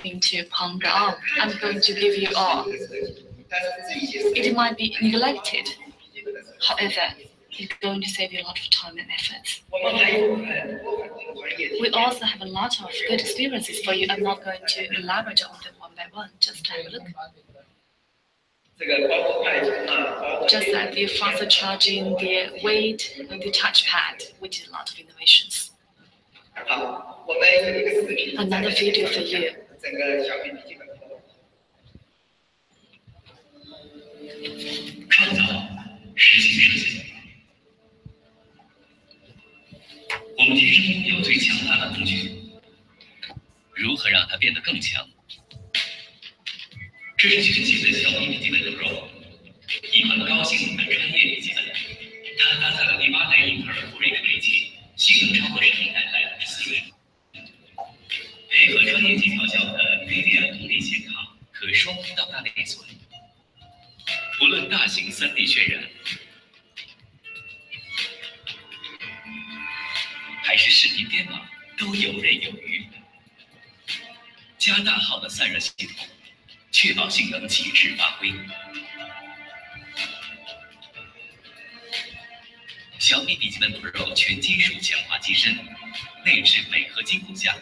something to ponder on. I'm going to give you all. It might be neglected. However, it's going to save you a lot of time and effort. We also have a lot of good experiences for you. I'm not going to elaborate on them one by one. Just have a look. Just like the faster charging, the weight, and the touchpad, we did a lot of innovations. Another video for you. 创造实现设计。我们天生拥有最强大的工具，如何让它变得更强？这是全新的小米笔记本 Pro， 一款高性能的专业笔记本。它搭载了第8代英特尔酷睿处理器，性能超过上一代4倍，配合专业级调校的 NVIDIA 独立显卡，可双通道大内存。不论大型3D 渲染，还是视频编码，都游刃有余。加大号的散热系统，确保性能极致发挥。小米笔记本 Pro 全金属强化机身，内置镁合金骨架，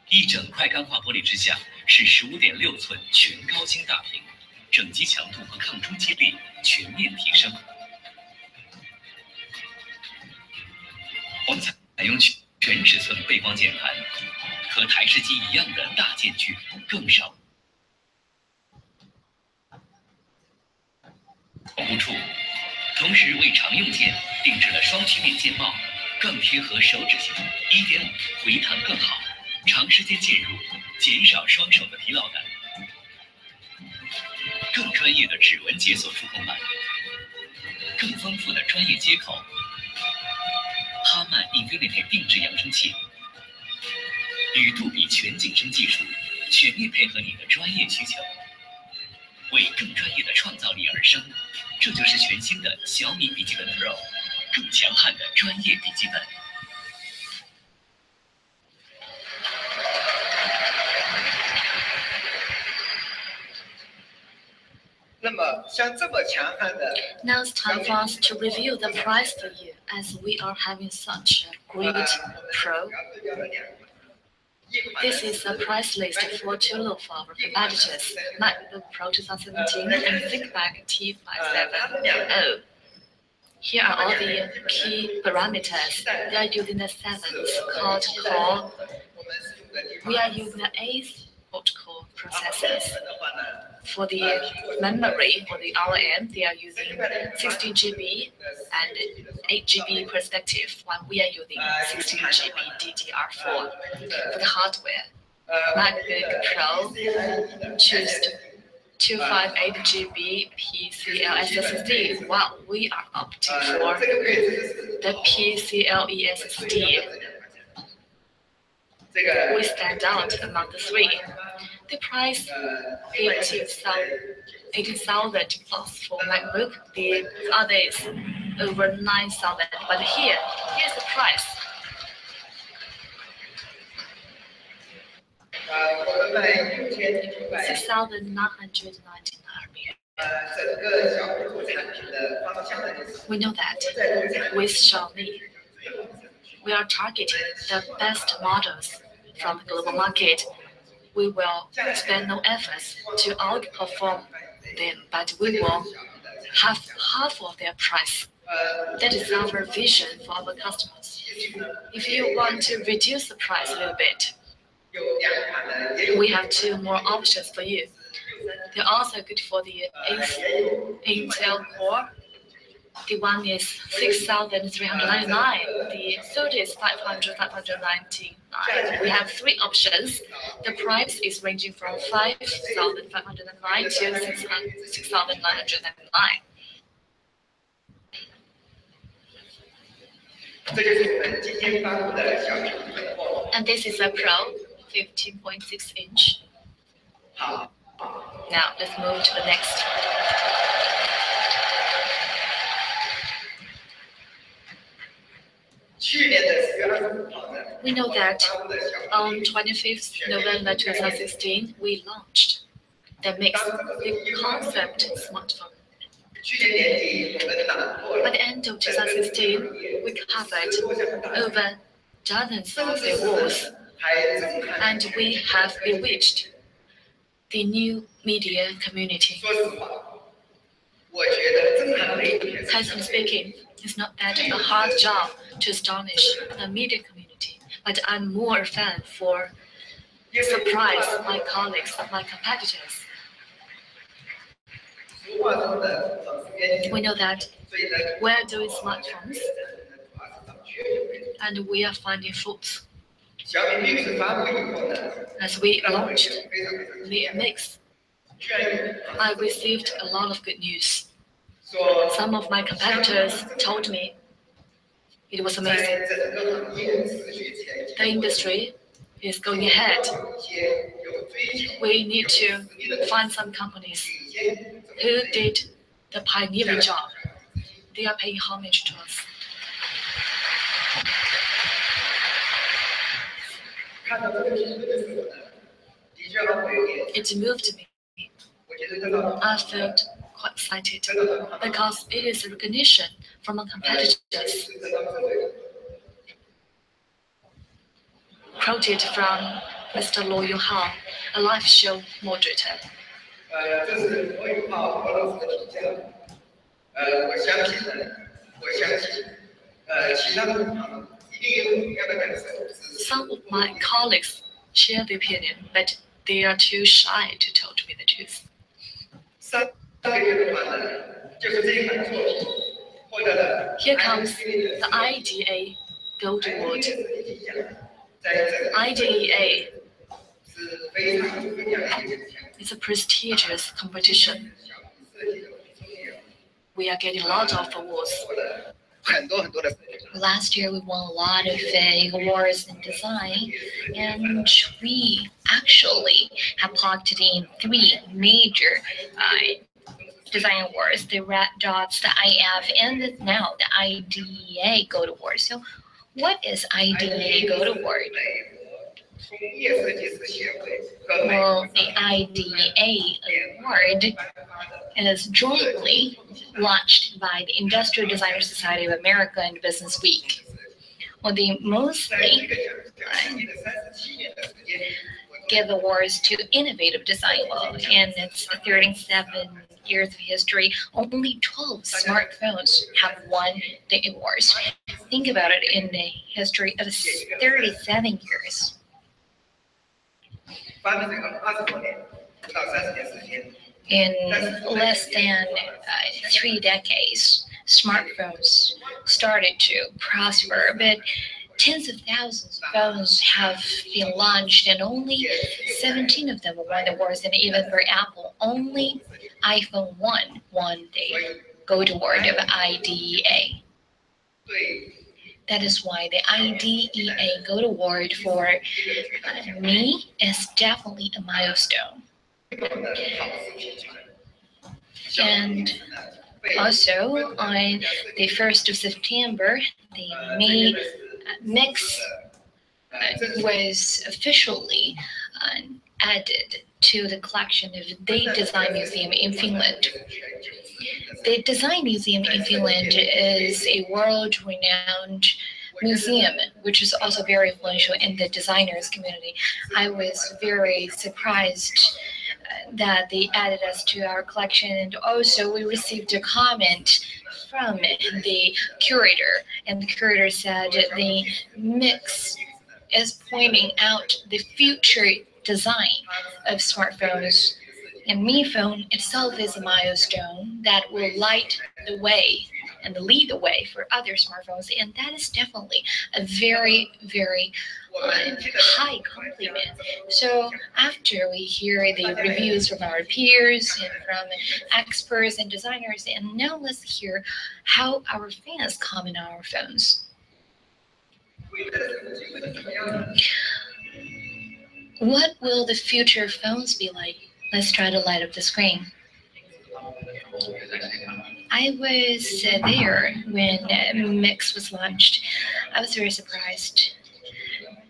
一整块钢化玻璃之下是15.6寸全高清大屏。整机强度和抗冲击力全面提升。我们采用全尺寸背光键盘，和台式机一样的大键距更少保护处，同时为常用键定制了双曲面键帽，更贴合手指型，1.5回弹更好，长时间键入，减少双手的疲劳感。更专业的指纹解锁触控板，更丰富的专业接口，哈曼 Infinity 定制扬声器，与杜比全景声技术全面配合你的专业需求，为更专业的创造力而生。这就是全新的小米笔记本 Pro， 更强悍的专业笔记本。Now it's time for us to review the price for you, as we are having such a great Pro. This is a price list for two of our competitors, MacBook Pro 2017 and ThinkPad T570. Here are all the key parameters. They are using the 7th quad-core. We are using the 8th quad-core processors. For the memory, for the RAM, they are using 16 GB and 8 GB perspective, while we are using 16 GB DDR4. For the hardware, MacBook Pro choose 258 GB PCIe SSD, while we are opting for the PCIe SSD. We stand out among the three. The price 18,000 plus for MacBook. The other is over 9,000. But here's the price. $6,999. We know that with Xiaomi, we are targeting the best models from the global market. We will spend no efforts to outperform them, but we will have half of their price. That is our vision for our customers. If you want to reduce the price a little bit, we have two more options for you. They're also good for the 8th Intel Core. The one is 6,399. The third is 599. We have three options. The price is ranging from 5,509 to 6,909. And this is a Pro 15.6 inch. Now let's move to the next. We know that on 25th November 2016, we launched the concept smartphone. By the end of 2016, we covered over dozens of the awards, and we have bewitched the new media community. Personally speaking, it's not that a hard job to astonish the media community, but I'm more a fan for surprise my colleagues, my competitors. We know that we're doing smartphones and we are finding faults. As we launched the Mix, I received a lot of good news. Some of my competitors told me it was amazing. The industry is going ahead. We need to find some companies who did the pioneering job. They are paying homage to us. It moved me. I felt quite excited because it is a recognition from our competitors. Quoted from Mr. Luo Yuhao, a live show moderator. Some of my colleagues share the opinion, but they are too shy to tell me the truth. Here comes the IDA Gold Award. IDEA is a prestigious competition. We are getting a lot of awards. Last year, we won a lot of awards in design, and we actually have pocketed in 3 major design awards: the Red Dots, the IF, and now the IDEA Gold Award. So, what is IDEA Gold Award? Well, the IDEA Award is jointly launched by the Industrial Designer Society of America and Business Week. Well, they mostly give awards to innovative design. Well, in its 37 years of history, only 12 smartphones have won the awards. Think about it, in the history of 37 years. In less than 3 decades, smartphones started to prosper, but tens of thousands of phones have been launched, and only 17 of them won the awards. And even for Apple, only iPhone 1 won the Gold Award of IDEA. That is why the IDEA Gold Award for me is definitely a milestone. And also, on the 1st of September, the Mix was officially added to the collection of the Design Museum in Finland. The Design Museum in Finland is a world-renowned museum, which is also very influential in the designers community. I was very surprised that they added us to our collection, and also we received a comment from the curator, and the curator said the Mix is pointing out the future design of smartphones, and Mi Phone itself is a milestone that will light the way and lead the way for other smartphones, and that is definitely a very, very high compliment. So after we hear the reviews from our peers and from experts and designers, and now let's hear how our fans comment on our phones. What will the future phones be like? Let's try to light up the screen. I was there when Mix was launched. I was very surprised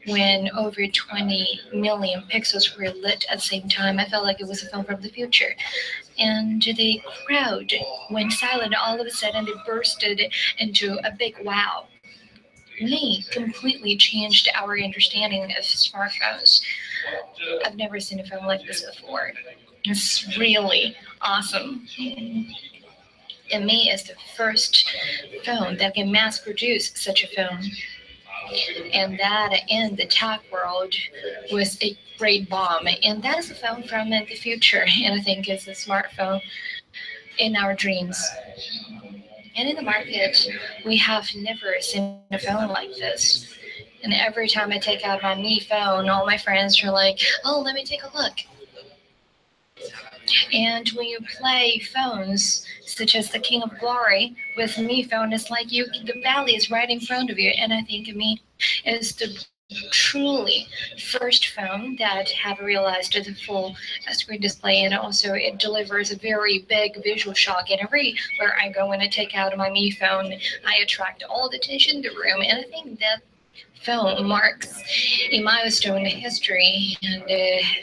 when over 20 million pixels were lit at the same time. I felt like it was a film from the future. And the crowd went silent. All of a sudden, they bursted into a big wow. Me completely changed our understanding of smartphones. I've never seen a phone like this before. It's really awesome. And Me is the first phone that can mass produce such a phone. And that in the tech world was a great bomb. And that is a phone from the future. And I think it's a smartphone in our dreams. And in the market, we have never seen a phone like this. And every time I take out my Mi phone, all my friends are like, oh, let me take a look. And when you play phones, such as the King of Glory, with Mi phone, it's like the valley is right in front of you. And I think Mi is the truly first phone that have realized the full screen display, and also it delivers a very big visual shock. And everywhere I go when I take out my Mi phone, I attract all the attention in the room, and I think that film marks a milestone in history, and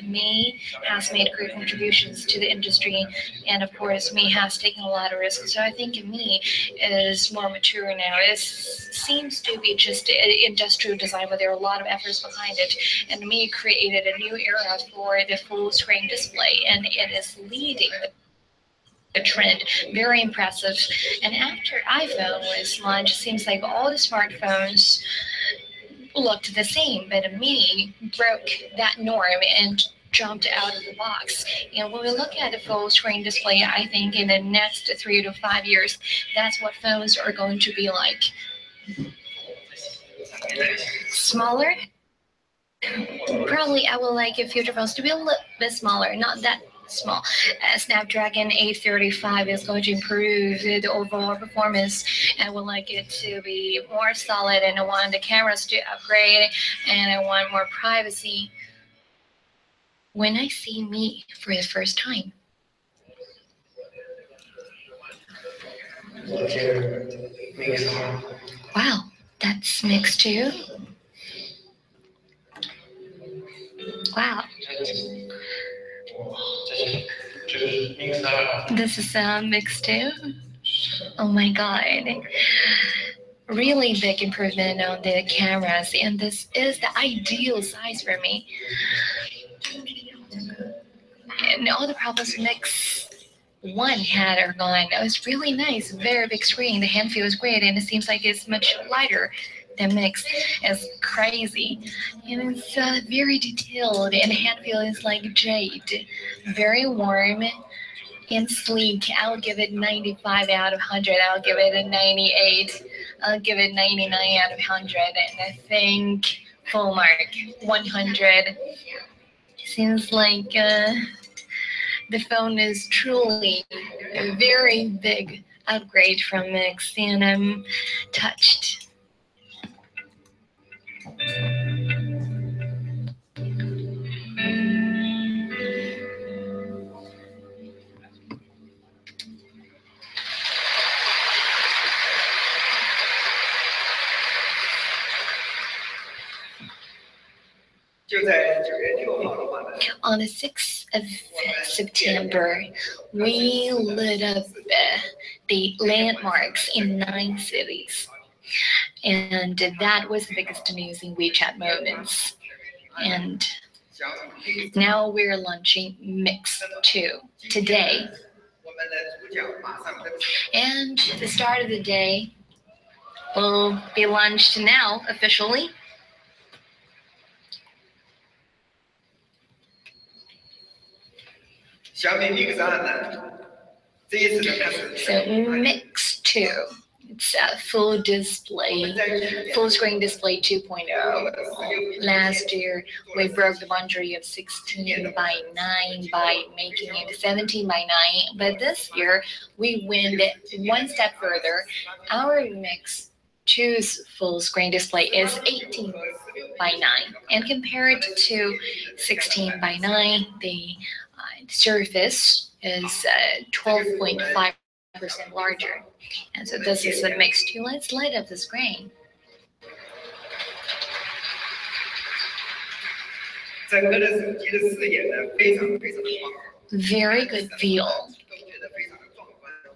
Me has made great contributions to the industry, and of course Me has taken a lot of risks. So I think Me is more mature now. It seems to be just industrial design, but there are a lot of efforts behind it, and Me created a new era for the full screen display, and it is leading the trend. Very impressive. And after iPhone was launched, it seems like all the smartphones looked the same, but Me broke that norm and jumped out of the box. And when we look at the full screen display, I think in the next 3 to 5 years, that's what phones are going to be like. Smaller? Probably I would like future phones to be a little bit smaller, not that small. Snapdragon 835 is going to improve the overall performance. I would like it to be more solid, and I want the cameras to upgrade, and I want more privacy. When I see Me for the first time, wow, that's Mix too. Wow, this is Mix too. Oh my god. Really big improvement on the cameras, and this is the ideal size for me. And all the problems Mix One had are gone. Oh, it's really nice, very big screen. The hand feel is great, and it seems like it's much lighter than Mix. It's crazy, and it's very detailed, and the hand feel is like jade, very warm and sleek. I'll give it 95 out of 100. I'll give it a 98. I'll give it 99 out of 100. And I think full mark 100. Seems like the phone is truly a very big upgrade from Mix, and I'm touched. On the 6th of September, we lit up the landmarks in 9 cities. And that was the biggest news in WeChat Moments. And now we're launching Mix 2 today. And the start of the day will be launched now officially. So Mix 2, it's a full display, full screen display 2.0. Last year, we broke the boundary of 16 by 9 by making it 17 by 9. But this year, we went one step further. Our Mix 2's full screen display is 18 by 9. And compared to 16 by 9, the surface is 12.5 larger. And so this is a mix too. Let's light up the screen. Very good view.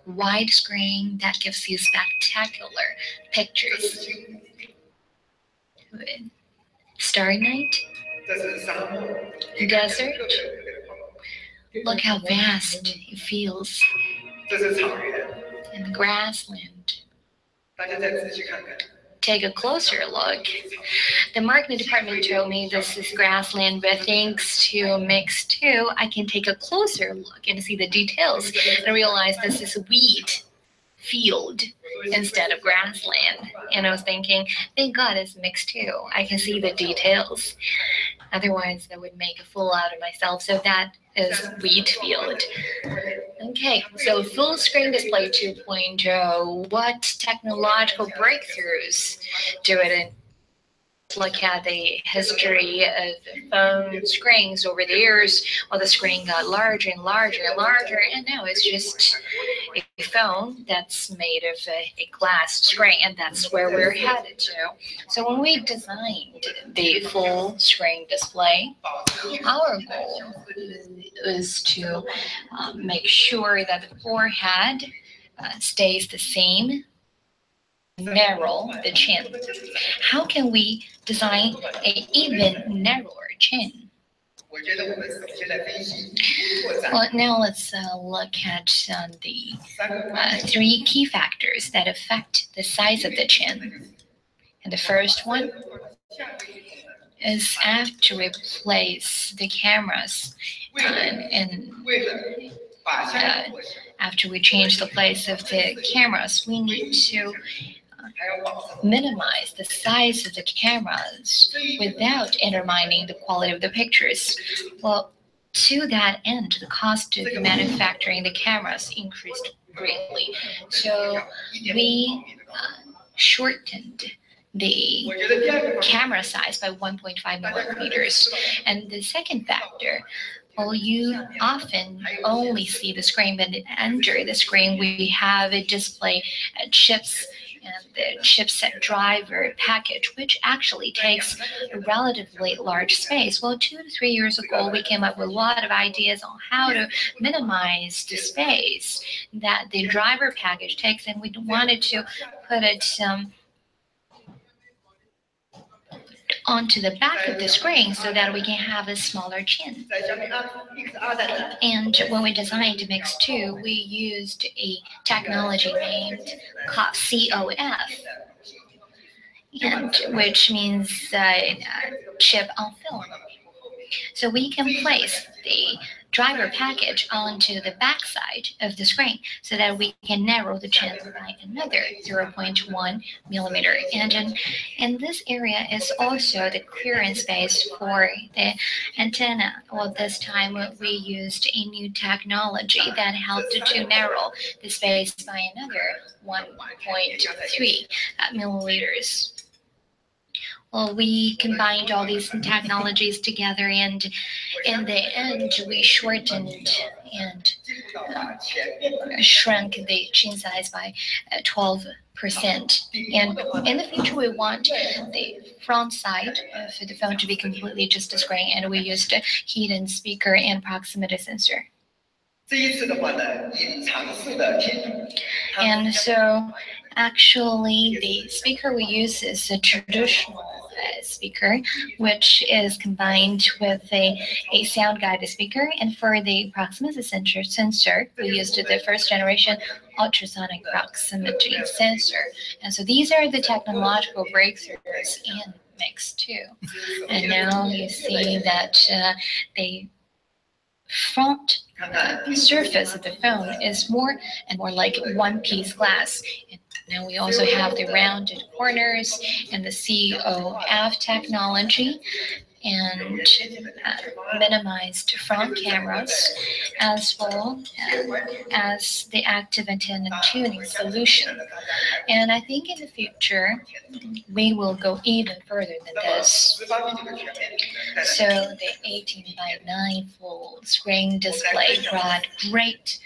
Wide screen that gives you spectacular pictures. Starry night, desert. Look how vast it feels. And the grassland. Take a closer look. The marketing department told me this is grassland, but thanks to Mix 2, I can take a closer look and see the details and realize this is wheat field instead of grassland. And I was thinking, thank God it's Mix 2. I can see the details. Otherwise, that would make a fool out of myself. So that is wheat field. Okay, so full screen display 2.0. What technological breakthroughs do it in? Look at the history of phone screens over the years. Well, the screen got larger and larger and larger, and now it's just a phone that's made of a glass screen, and that's where we're headed to. So when we designed the full screen display, our goal is to make sure that the forehead stays the same, narrow the chin. How can we design an even narrower chin? Well, now let's look at the 3 key factors that affect the size of the chin. And the first one is after we place the cameras after we change the place of the cameras, we need to minimize the size of the cameras without undermining the quality of the pictures. Well, to that end, the cost of manufacturing the cameras increased greatly. So we shortened the camera size by 1.5 millimeters. And the second factor, well, you often only see the screen, but under the screen we have a display chips and the chipset driver package, which actually takes a relatively large space. Well, 2 to 3 years ago, we came up with a lot of ideas on how to minimize the space that the driver package takes, and we wanted to put it onto the back of the screen so that we can have a smaller chin. And when we designed Mix 2, we used a technology named COF, and which means chip on film. So we can place the driver package onto the back side of the screen so that we can narrow the chin by another 0.1 millimeter. And in this area is also the clearance space for the antenna. Well, this time we used a new technology that helped to narrow the space by another 1.3 millimeters. Well, we combined all these technologies together, and in the end, we shortened and shrunk the chin size by 12%. And in the future, we want the front side of the phone to be completely just a screen, and we used a hidden speaker and proximity sensor. And so actually the speaker we use is a traditional speaker, which is combined with a sound guided speaker. And for the proximity sensor, we used the first generation ultrasonic proximity sensor. And so these are the technological breakthroughs in Mix 2. And now you see that the front surface of the phone is more and more like one-piece glass. And now we also have the rounded corners and the COF technology and minimized front cameras, as well as the active antenna tuning solution. And I think in the future, we will go even further than this. So the 18:9 full screen display brought great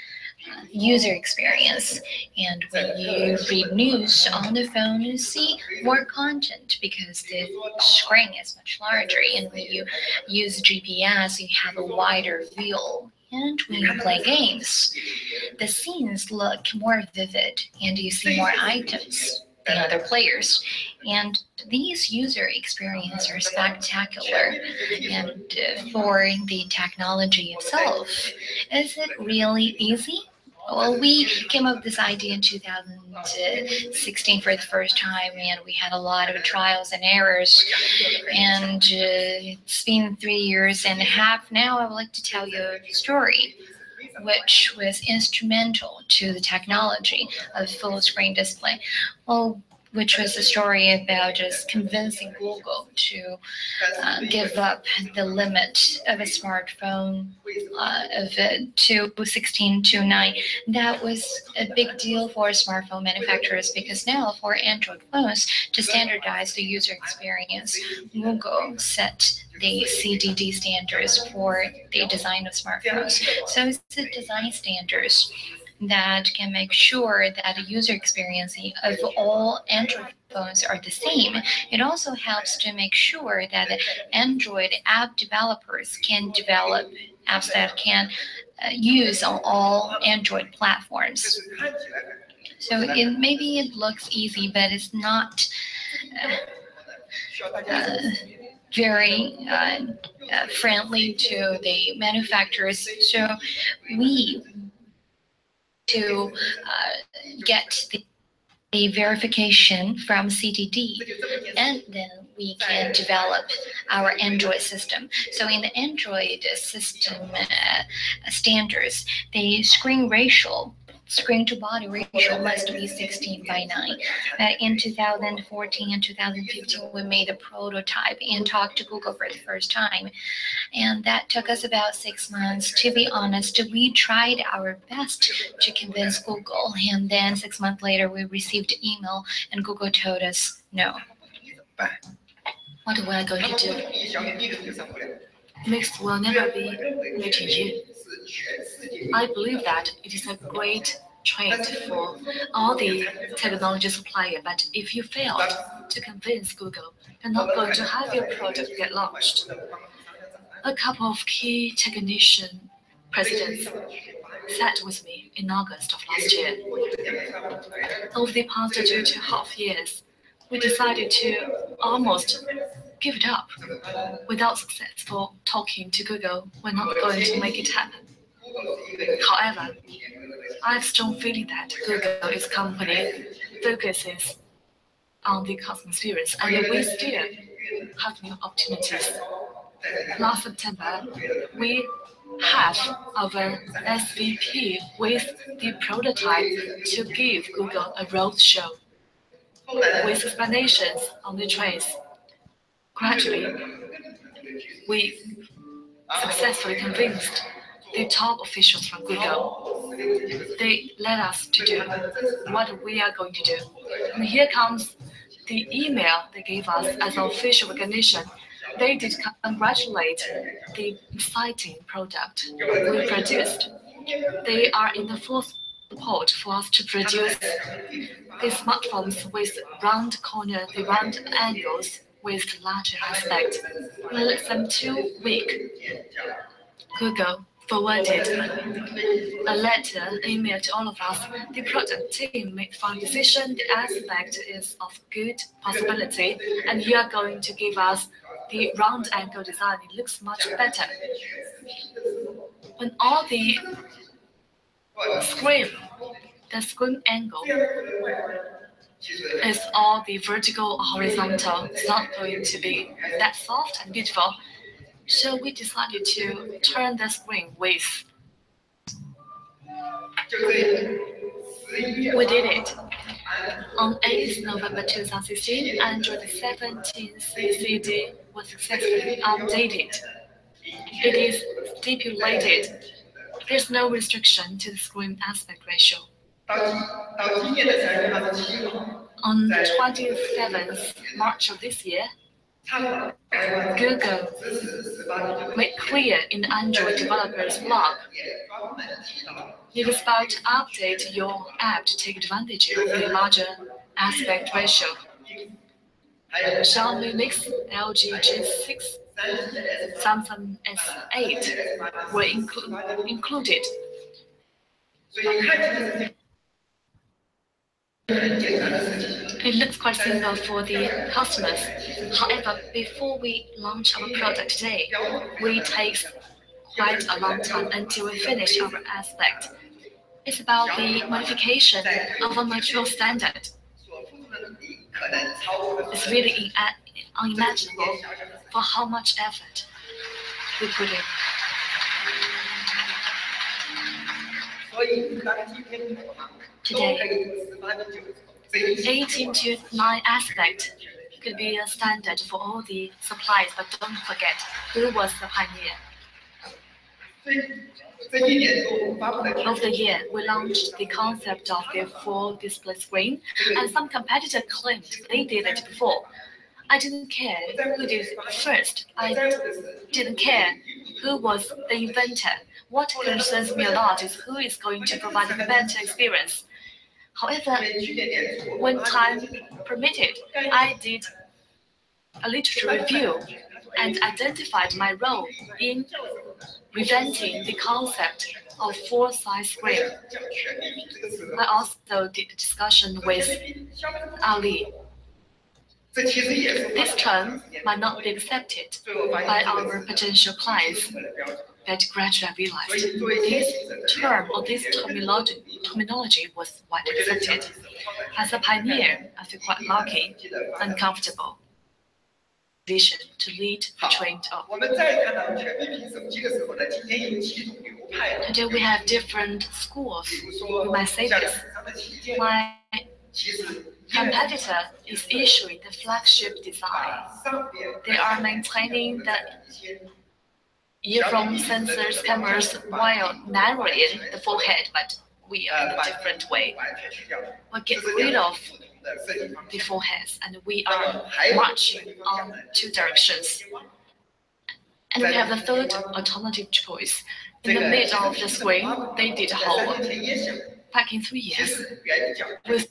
user experience. And when you read news on the phone, you see more content because the screen is much larger. And when you use GPS, you have a wider view. And when you play games, the scenes look more vivid and you see more items than other players. And these user experiences are spectacular. And for the technology itself, is it really easy? Well, we came up with this idea in 2016 for the first time, and we had a lot of trials and errors. And it's been 3 years and a half now. I would like to tell you a story which was instrumental to the technology of full screen display. Well, which was a story about just convincing Google to give up the limit of a smartphone of 216 to 9. That was a big deal for smartphone manufacturers because now for Android phones to standardize the user experience, Google set the CDD standards for the design of smartphones. So it's the design standards that can make sure that the user experience of all Android phones are the same. It also helps to make sure that Android app developers can develop apps that can use on all Android platforms. So maybe it looks easy, but it's not very friendly to the manufacturers. So we to get the verification from CDD, and then we can develop our Android system. So in the Android system standards, the screen to body ratio must be 16:9. In 2014 and 2015, we made a prototype and talked to Google for the first time. And that took us about 6 months. To be honest, we tried our best to convince Google. And then 6 months later, we received email and Google told us no. What we are going to do? Mix will never be meeting you. I believe that it is a great trend for all the technology suppliers, but if you failed to convince Google, you're not going to have your product get launched. A couple of key technician presidents sat with me in August of last year. Over the past 2.5 years, we decided to almost give it up. Without successful talking to Google, we're not going to make it happen. However, I have strong feeling that Google is a company focuses on the customer experience, and we still have new opportunities. Last September, we have our SVP with the prototype to give Google a road show with explanations on the trains. Gradually, we successfully convinced the top officials from Google. They led us to do what we are going to do. And here comes the email they gave us as official recognition. They did congratulate the exciting product we produced. They are in the full support for us to produce the smartphones with round corner, the round angles with larger aspect. In less than 2 weeks, Google forwarded a letter, email to all of us. The product team made fine decision. The aspect is of good possibility, and you are going to give us the round angle design. It looks much better. When all the screen angle is all the vertical or horizontal. It's not going to be that soft and beautiful. So we decided to turn the screen with. We did it. On 8th November 2016, Android 17 CCD was successfully updated. It is stipulated there's no restriction to the screen aspect ratio. On 27th March of this year, Google made clear in the Android developers blog, it is about to update your app to take advantage of the larger aspect ratio. Xiaomi Mix, LG G6, Samsung S8 were included. It looks quite simple for the customers. However, before we launch our product today, we take quite a long time until we finish our aspect. It's about the modification of a mature standard. It's really unimaginable for how much effort we put in. Today, 18 to 9 aspect could be a standard for all the suppliers, but don't forget who was the pioneer. Of the year, we launched the concept of the full display screen, and some competitor claimed they did it before. I didn't care who did it first. I didn't care who was the inventor. What concerns me a lot is who is going to provide a better experience. However, when time permitted, I did a literature review and identified my role in revamping the concept of full-size screen. I also did a discussion with Ali. This term might not be accepted by our potential clients, but gradually I realized this term or this terminology was widely accepted. As a pioneer, I feel quite lucky and comfortable. Vision to lead the trained up. Today we have different schools. We might say this. My competitor is issuing the flagship design. They are maintaining the earphone sensors, cameras while narrowing the forehead, but we are in a different way. We get rid of the foreheads and we are marching on 2 directions. And we have the third alternative choice. In the middle of the screen, they did a hole. Back in 3 years, we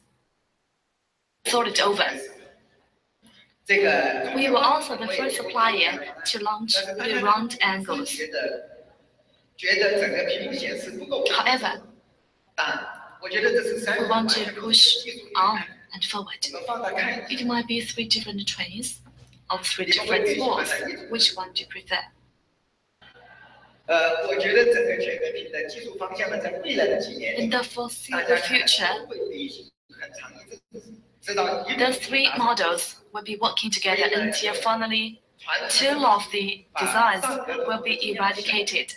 thought it over. We were also the first supplier to launch the round angles. However, we want to push on and forward. It might be 3 different trains or 3 different schools. Which one do you prefer? In the foreseeable future, the 3 models will be working together until finally 2 of the designs will be eradicated.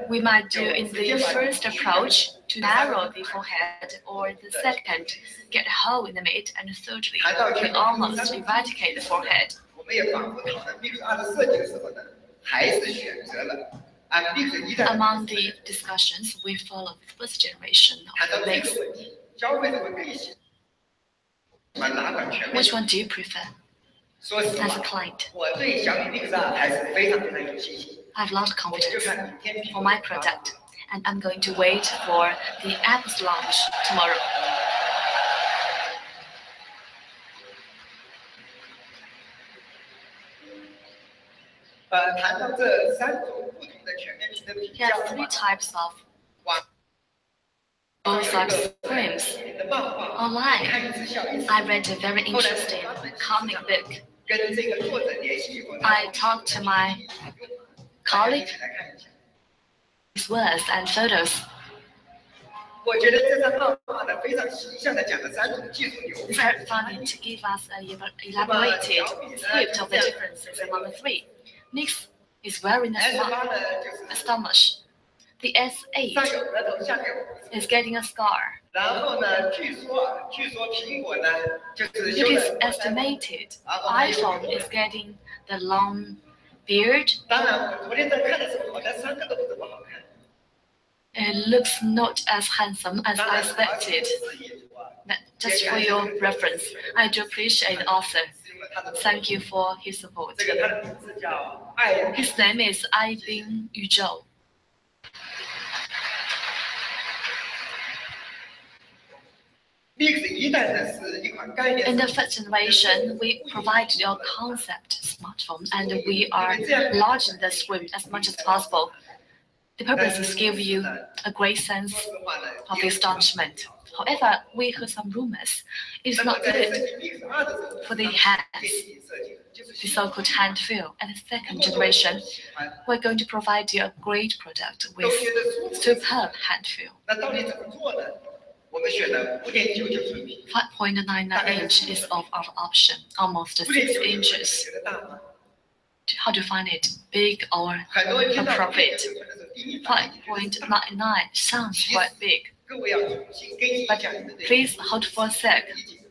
We might do in the first approach to narrow the forehead, or the second, get a hole in the mid, and thirdly, we almost eradicate the forehead. Among the discussions, we followed the first generation of the mix. Which one do you prefer as a client? I have a lot of confidence for my product, and I'm going to wait for the app's launch tomorrow. There are 3 types of full-size screens. Online, I read a very interesting comic book. I talked to my colleague, his words and photos. It's very funny to give us an elaborated script of the differences among the 3. Mix is very astonished. The S8 is getting a scar. It is estimated iPhone is getting the long beard. It looks not as handsome as I expected. Just for your reference, I do appreciate the author. Thank you for his support. 这个他的名字叫爱 His name is 爱宾宇宙。Mix 一代呢是一款概念。 In the first generation, we provided your concept smartphone, and we are enlarging the screen as much as possible. The purpose is give you a great sense of astonishment. However, we heard some rumors. It's not good for the hands, the so-called hand feel. At the second generation, we're going to provide you a great product with superb hand feel. 那到底怎么做呢？我们选了5.99寸屏。 5.99 inch is of our option, almost 6 inches. 觉得大吗？ How to find it, big or 很多人听到 appropriate? 5.99寸的时候，第一反应就是 5.99 sounds quite big, 各位要重新根据一 but 下你们的 please hold for a sec. 理解。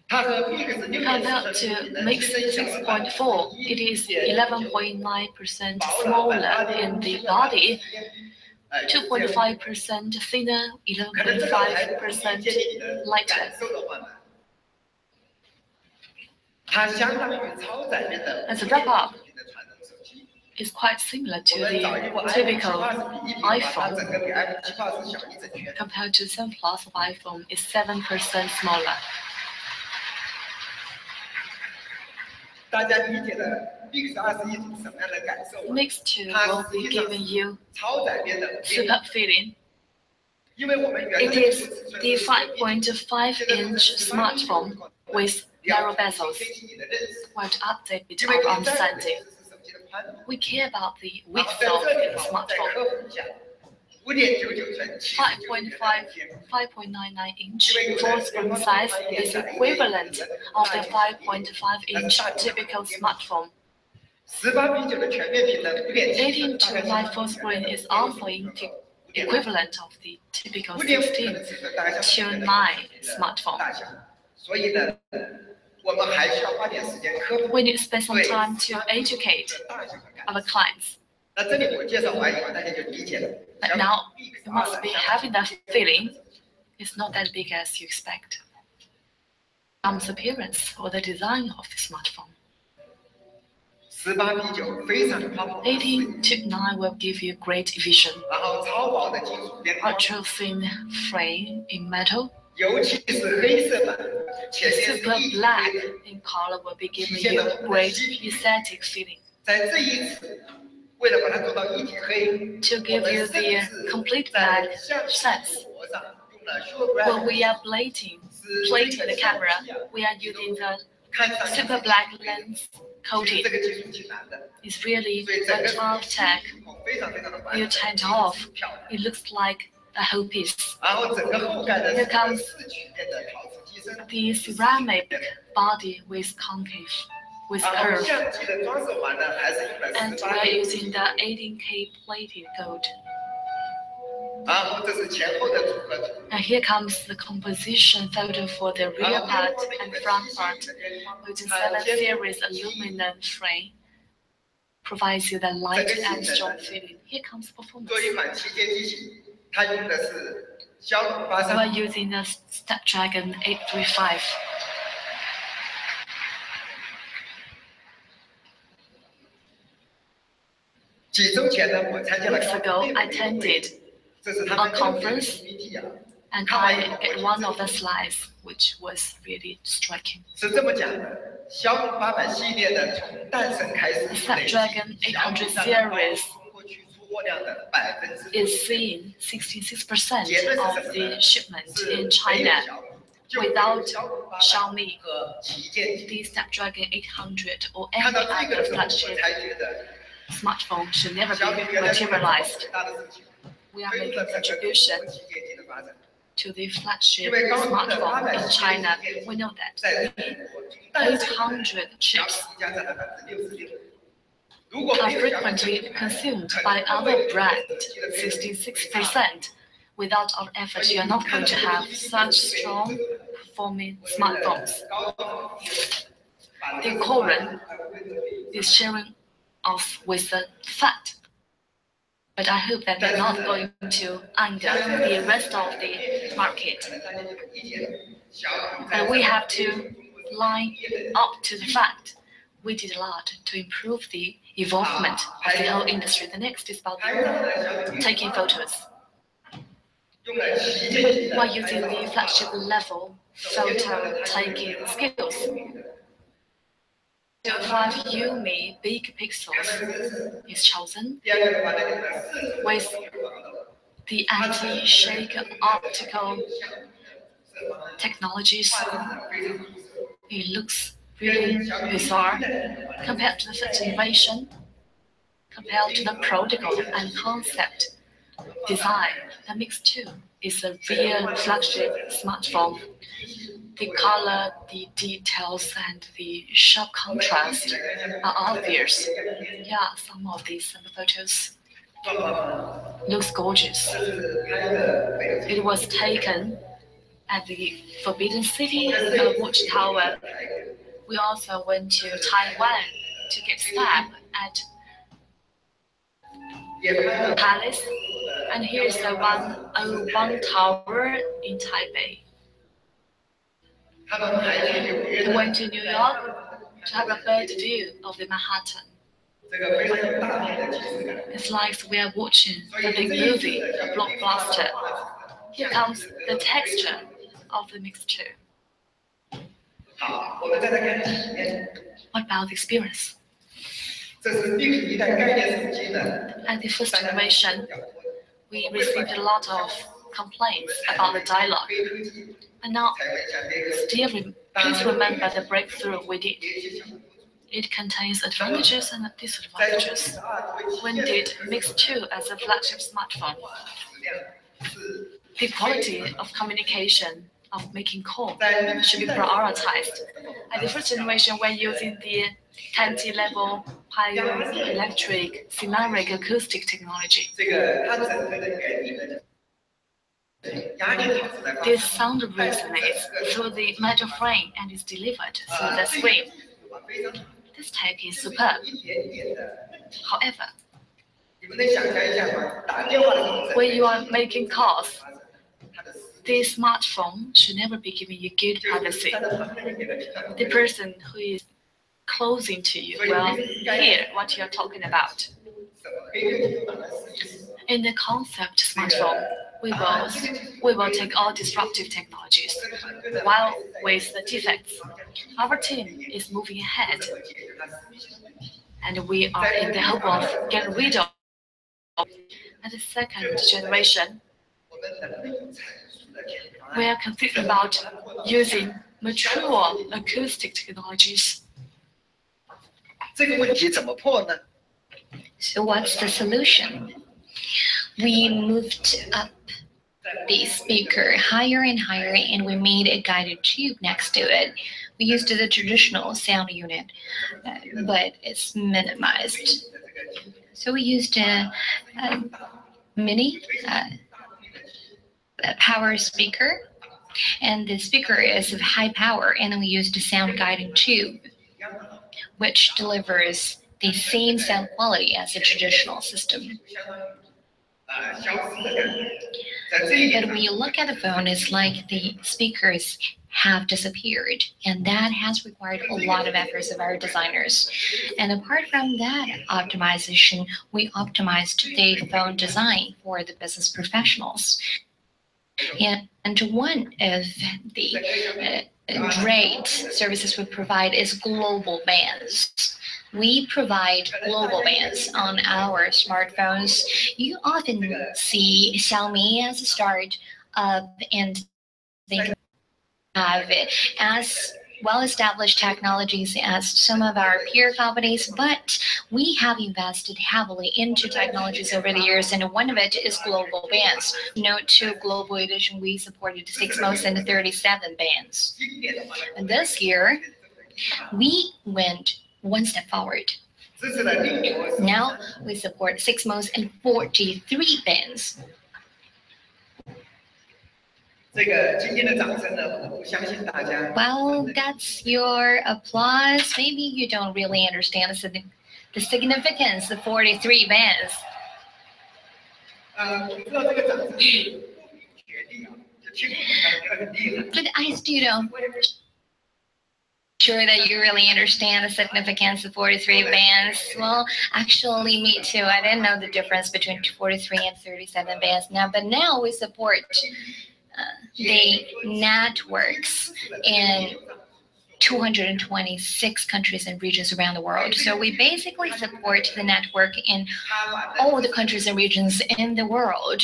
它和 Mix 6.4 Compared 的 to 呢 Mix 6.4, it is 11.9% smaller in the body, 2.5% thinner, 11.5% lighter. 它相当于超窄面的 As a wrap-up, 的传统手机。 it's quite similar 我 to 们找一部 the iPhone typical 7 Plus 比一比，它 iPhone. 整个比 iPhone 7 Plus 小一整圈。 Compared to 7 Plus of iPhone, is 7% smaller. 大家理解了 Mix 2是一种什么样的感受吗？ Mix 2 will be giving you 超窄面的 superb feeling. 因为我们原 It 来 is the 5.5-inch smartphone with narrow bezels. We want to update it 因为 our 你在 understanding. 是手机的宽度。 We care about the 然后 width 在 of 这里 the 呢，我们再 smartphone. 科普一下，5.99寸其实就是一个单片。 5.99-inch full screen size is equivalent of the 5.5-inch typical smartphone. 18:9的全面屏的 18 to 9 5.7 full screen is also equivalent of the typical 16 to 9 smartphone. 大小，所以呢，我们还需要花点时间科普 We need to spend some time to educate 大小的感 our 受。 clients. 那这里我介绍完以后，大家就理解了。 But now you must be having that feeling it's not that big as you expect. Appearance or the design of the smartphone. 18:9非常宽厚， 18 to 9 will give you great vision. 然后超薄的金属边框， Ultra thin frame in metal. 尤其是黑色版， The 前面是 super 一体 black 黑的。 in color will be giving you great aesthetic feeling. 在这一次，为了把它做到一体黑， To 我 give 们 you 甚 the 至 complete 在 black 相机 sense. 膜上用了 Sure When we Black， are plating the camera, we are using the 看上去 super black lens 其实 coating. 这个技术挺难的， It's really 所以整 a 个 tough tech. 非常非常的完 You 美， take it off, 漂亮。 it looks like a whole piece. 然后整个后盖呢是 Here comes 四曲面的陶瓷机身， The ceramic body with concave, with 然后 curve. 相机的装饰环呢还是用了 And 18 we're using the 18K plated gold. 然后这是前后的组合图。 And here comes the composition photo for the 然 rear 后 part 边框的一 and 个 front 七 part. 星的边框 Using 7 series aluminum frame provides you the light and strong feeling. Here comes 做 performance. 一款旗舰机型，它用的是骁龙 We're 83， using the Snapdragon 835. 几周前呢，我参加了 Weeks ago, I attended 这是他们 a conference. PPT 啊， and I get one of the slides, which was really striking. 是这么讲的：骁龙800系列的从诞生开始， The Snapdragon 800 series 中国区出货量的6%， is seeing 66% of the shipment in China without Xiaomi. 和旗舰机。 The Snapdragon 800 or 看 any 到这个 other 的时候，我 flagship 才觉得 smartphone should never 小米 be 原来做了很 materialized. 大的事情， We are 推动 making 了整个中 contribution 国旗舰机的发展。 to the flagship smartphone in China. We know that 在中国从诞生800 小 chips 米加占了66%。如果 are 没有小米 frequently consumed by other brands, 66%. Without our effort, you are not going to have such strong performing smartphones. The Korean is sharing us with the fact, but I hope that they're not going to anger the rest of the market. And we have to line up to the fact we did a lot to improve the evolvement of the whole industry. The next is about taking photos. While using the flagship level photo taking skills, the 5 Xiaomi big pixels is chosen with the anti-shake optical technologies. It looks really bizarre compared to the third generation, compared to the protocol and concept design. The Mix 2 is a real flagship smartphone. The color, the details, and the sharp contrast are obvious. Yeah, some of these photos looks gorgeous. It was taken at the Forbidden City Watchtower. We also went to Taiwan to get stabbed at Palace. And here's the 101 Tower in Taipei. We went to New York to have a bird view of the Manhattan. It's like we are watching a big movie, a blockbuster. Here comes the texture of the Mix 2. What about the experience? At the first generation, we received a lot of complaints about the dialogue. And now, please remember the breakthrough we did. It contains advantages and disadvantages. When did Mix 2 as a flagship smartphone? The quality of communication, of making call, should be prioritized. At the first generation, when using the 10T level piezoelectric symmetric acoustic technology, this sound resonates through the metal frame and is delivered through the screen. This tech is superb. However, when you are making calls, the smartphone should never be giving you good privacy. The person who is closing to you will hear what you are talking about. In the concept smartphone, we will take all disruptive technologies, while with the defects, our team is moving ahead, and we are in the hope of getting rid of. And the second generation, we are considering about using mature acoustic technologies. So what's the solution? We moved up the speaker higher and higher, and we made a guided tube next to it. We used the traditional sound unit, but it's minimized. So we used a mini power speaker, and the speaker is of high power, and then we used a sound guiding tube, which delivers the same sound quality as a traditional system. But when you look at the phone, it's like the speakers have disappeared, and that has required a lot of efforts of our designers. And apart from that optimization, we optimized the phone design for the business professionals. And one of the great services we provide is global bands. We provide global bands on our smartphones. You often see Xiaomi as a start and they have as well-established technologies as some of our peer companies, but we have invested heavily into technologies over the years, and one of it is global bands. Note 2 Global Edition, we supported 6 modes and 37 bands. And this year, we went one step forward. Now we support 6 modes and 43 bands. Well, that's your applause. Maybe you don't really understand the significance of 43 bands. But I still don't. sure that you really understand the significance of 43 bands. Well, actually, me too. I didn't know the difference between 43 and 37 bands now, but now we support the networks in 226 countries and regions around the world. So we basically support the network in all the countries and regions in the world.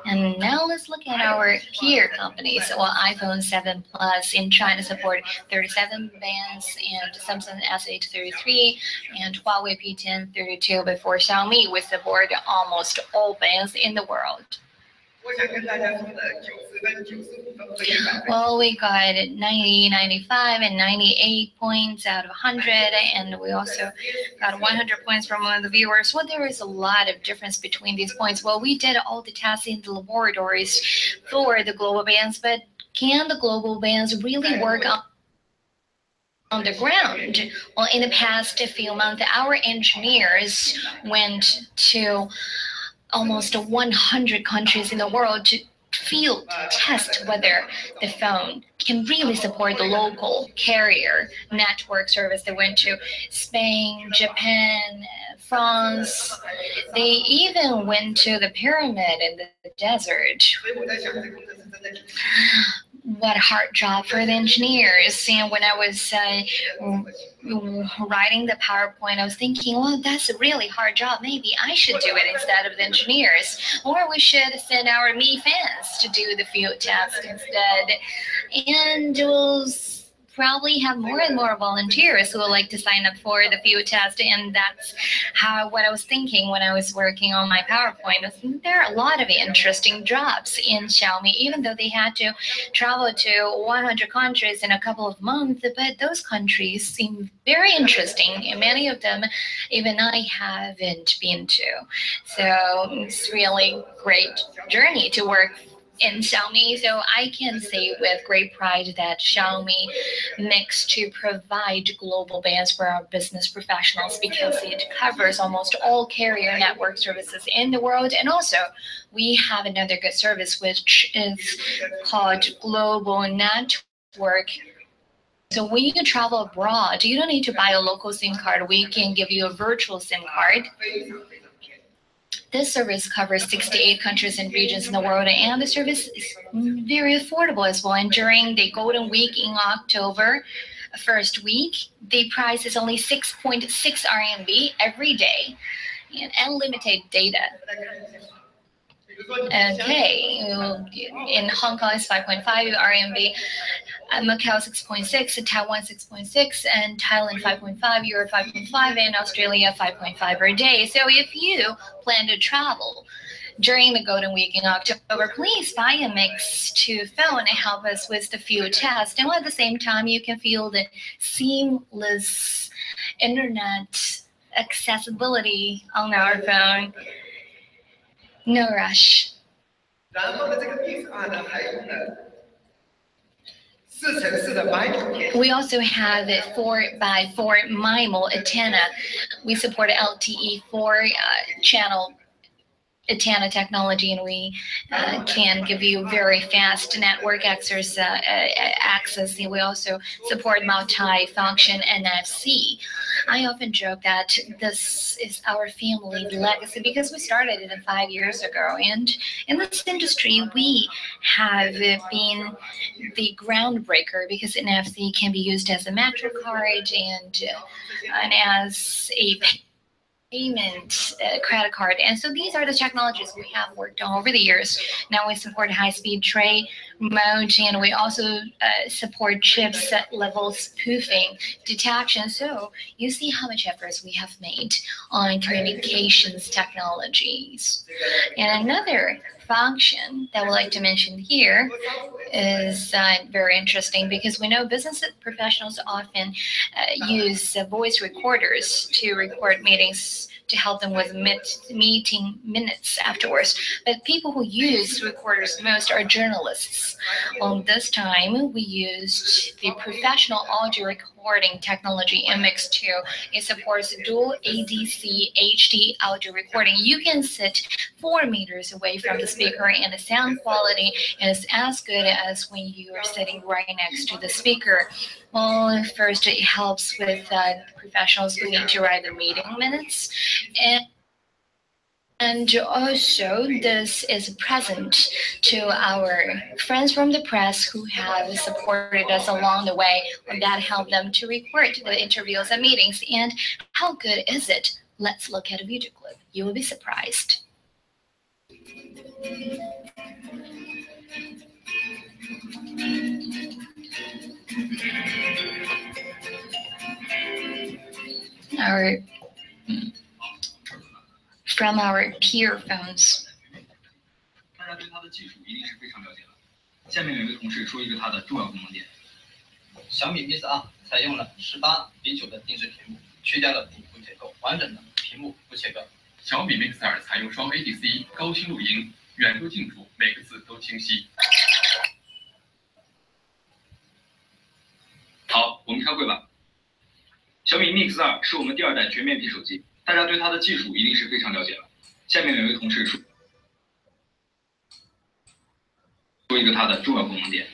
And now let's look at our peer companies. Well, iPhone 7 Plus in China support 37 bands, and Samsung S8 and Huawei P10 32. Before Xiaomi, we support almost all bands in the world. Well, we got 90, 95, and 98 points out of 100, and we also got 100 points from one of the viewers. Well, there is a lot of difference between these points. Well, we did all the tests in the laboratories for the global bands, but can the global bands really work on the ground? Well, in the past few months, our engineers went to almost 100 countries in the world to field test whether the phone can really support the local carrier network service. They went to Spain, Japan, France. They even went to the pyramid in the desert. What a hard job for the engineers. And when I was writing the PowerPoint, I was thinking, well, that's a really hard job. Maybe I should do it instead of the engineers. Or we should send our Me fans to do the field test instead. And we'll probably have more and more volunteers who would like to sign up for the field test. And that's what I was thinking when I was working on my PowerPoint. There are a lot of interesting jobs in Xiaomi, even though they had to travel to 100 countries in a couple of months. But those countries seem very interesting, and many of them even I haven't been to. So it's really great journey to work in Xiaomi. So I can say with great pride that Xiaomi makes to provide global bands for our business professionals, because it covers almost all carrier network services in the world. And also we have another good service which is called Global Network. So when you travel abroad, you don't need to buy a local SIM card. We can give you a virtual SIM card. This service covers 68 countries and regions in the world, and the service is very affordable as well. And during the Golden Week in October, first week, the price is only 6.6 RMB every day, and unlimited data. Okay, in Hong Kong it's 5.5 RMB, Macau 6.6, Taiwan 6.6, and Thailand 5.5, Europe 5.5, and Australia 5.5 per day. So if you plan to travel during the Golden Week in October, please buy a Mix 2 phone and help us with the field test. And at the same time, you can feel the seamless internet accessibility on our phone. No rush. We also have a 4x4 MIMO antenna. We support LTE 4 channel antenna technology, and we can give you very fast network access. We also support multi-function NFC. I often joke that this is our family legacy because we started it 5 years ago, and in this industry we have been the groundbreaker, because NFC can be used as a metro card and as a payment credit card. And so these are the technologies we have worked on over the years. Now we support high-speed tray mode, and we also support chipset level spoofing detection. So you see how much efforts we have made on communications technologies. And another function that I would like to mention here is very interesting, because we know business professionals often use voice recorders to record meetings to help them with meeting minutes afterwards. But people who use recorders most are journalists. On this time, we used the professional audio recorder recording technology in Mix 2. It supports dual ADC HD audio recording. You can sit 4 meters away from the speaker, and the sound quality is as good as when you are sitting right next to the speaker. Well, first, it helps with professionals who need to write the meeting minutes. And also, this is a present to our friends from the press who have supported us along the way, and that helped them to record the interviews and meetings. And how good is it? Let's look at a video clip. You will be surprised. From our peer phones. 大家对它的技术一定是非常了解了。下面有一位同事说一个它的重要功能点。小米 Mix 2采用了18:9的定制屏幕，去掉了底部结构，完整的屏幕不切割。小米 Mix 2采用双 ADC 高清录音，远处近处每个字都清晰。好，我们开会吧。小米 Mix 2是我们第2代全面屏手机，大家对它的技术一定是非常了解了。下面有一位同事说一个它的重要功能点。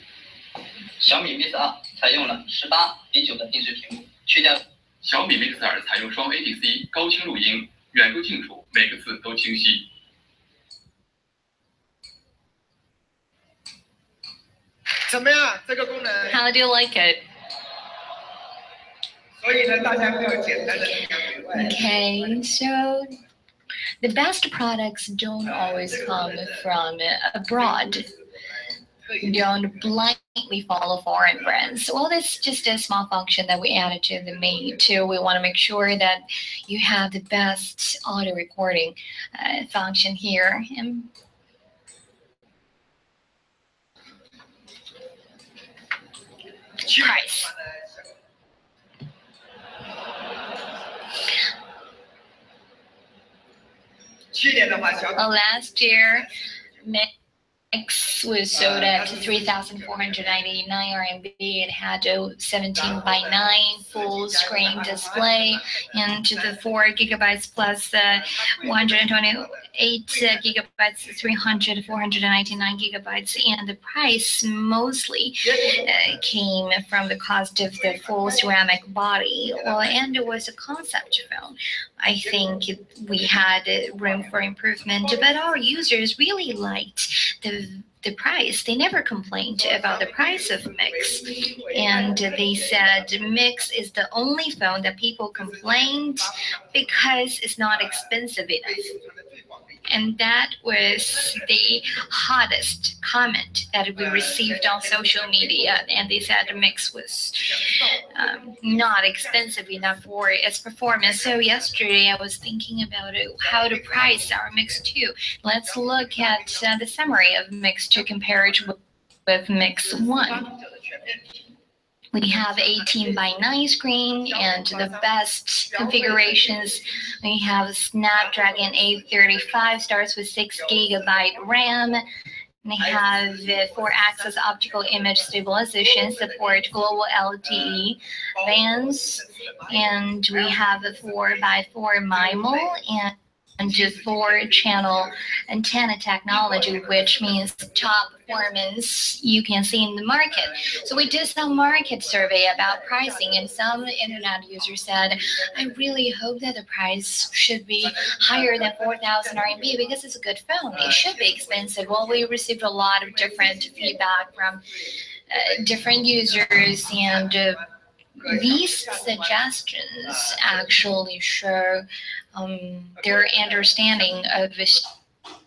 小米 Mix 2采用了18:9的定制屏幕，去掉。小米 Mix 2采用双 ADC 高清录音，远处近处每个字都清晰。怎么样？这个功能？ How do you like it? 所以呢，大家不要简单的评价美外。 Okay, so the best products don't always come from abroad. Don't blindly follow foreign brands. Well, it's just a small function that we added to the Mate 2. We want to make sure that you have the best audio recording function here. And price. Well, last year, Mix was sold at 3,499 RMB. It had a 17:9 full screen display and the 4 gigabytes plus 128 gigabytes, 499 gigabytes, and the price mostly came from the cost of the full ceramic body. Well, and it was a concept phone. I think we had room for improvement, but our users really liked the price. They never complained about the price of Mix, and they said Mix is the only phone that people complained because it's not expensive enough. And that was the hottest comment that we received on social media. And they said the Mix was not expensive enough for its performance. So yesterday I was thinking about how to price our Mix 2. Let's look at the summary of Mix 2 compared with Mix 1. We have 18:9 screen and the best configurations. We have Snapdragon 835, starts with 6 gigabyte RAM. We have 4-axis optical image stabilization, support global LTE bands, and we have a 4x4 MIMO and 4-channel antenna technology, which means top performance you can see in the market. So we did some market survey about pricing, and some internet users said, I really hope that the price should be higher than 4,000 RMB because it's a good phone. It should be expensive. Well, we received a lot of different feedback from different users, and these suggestions actually show their understanding of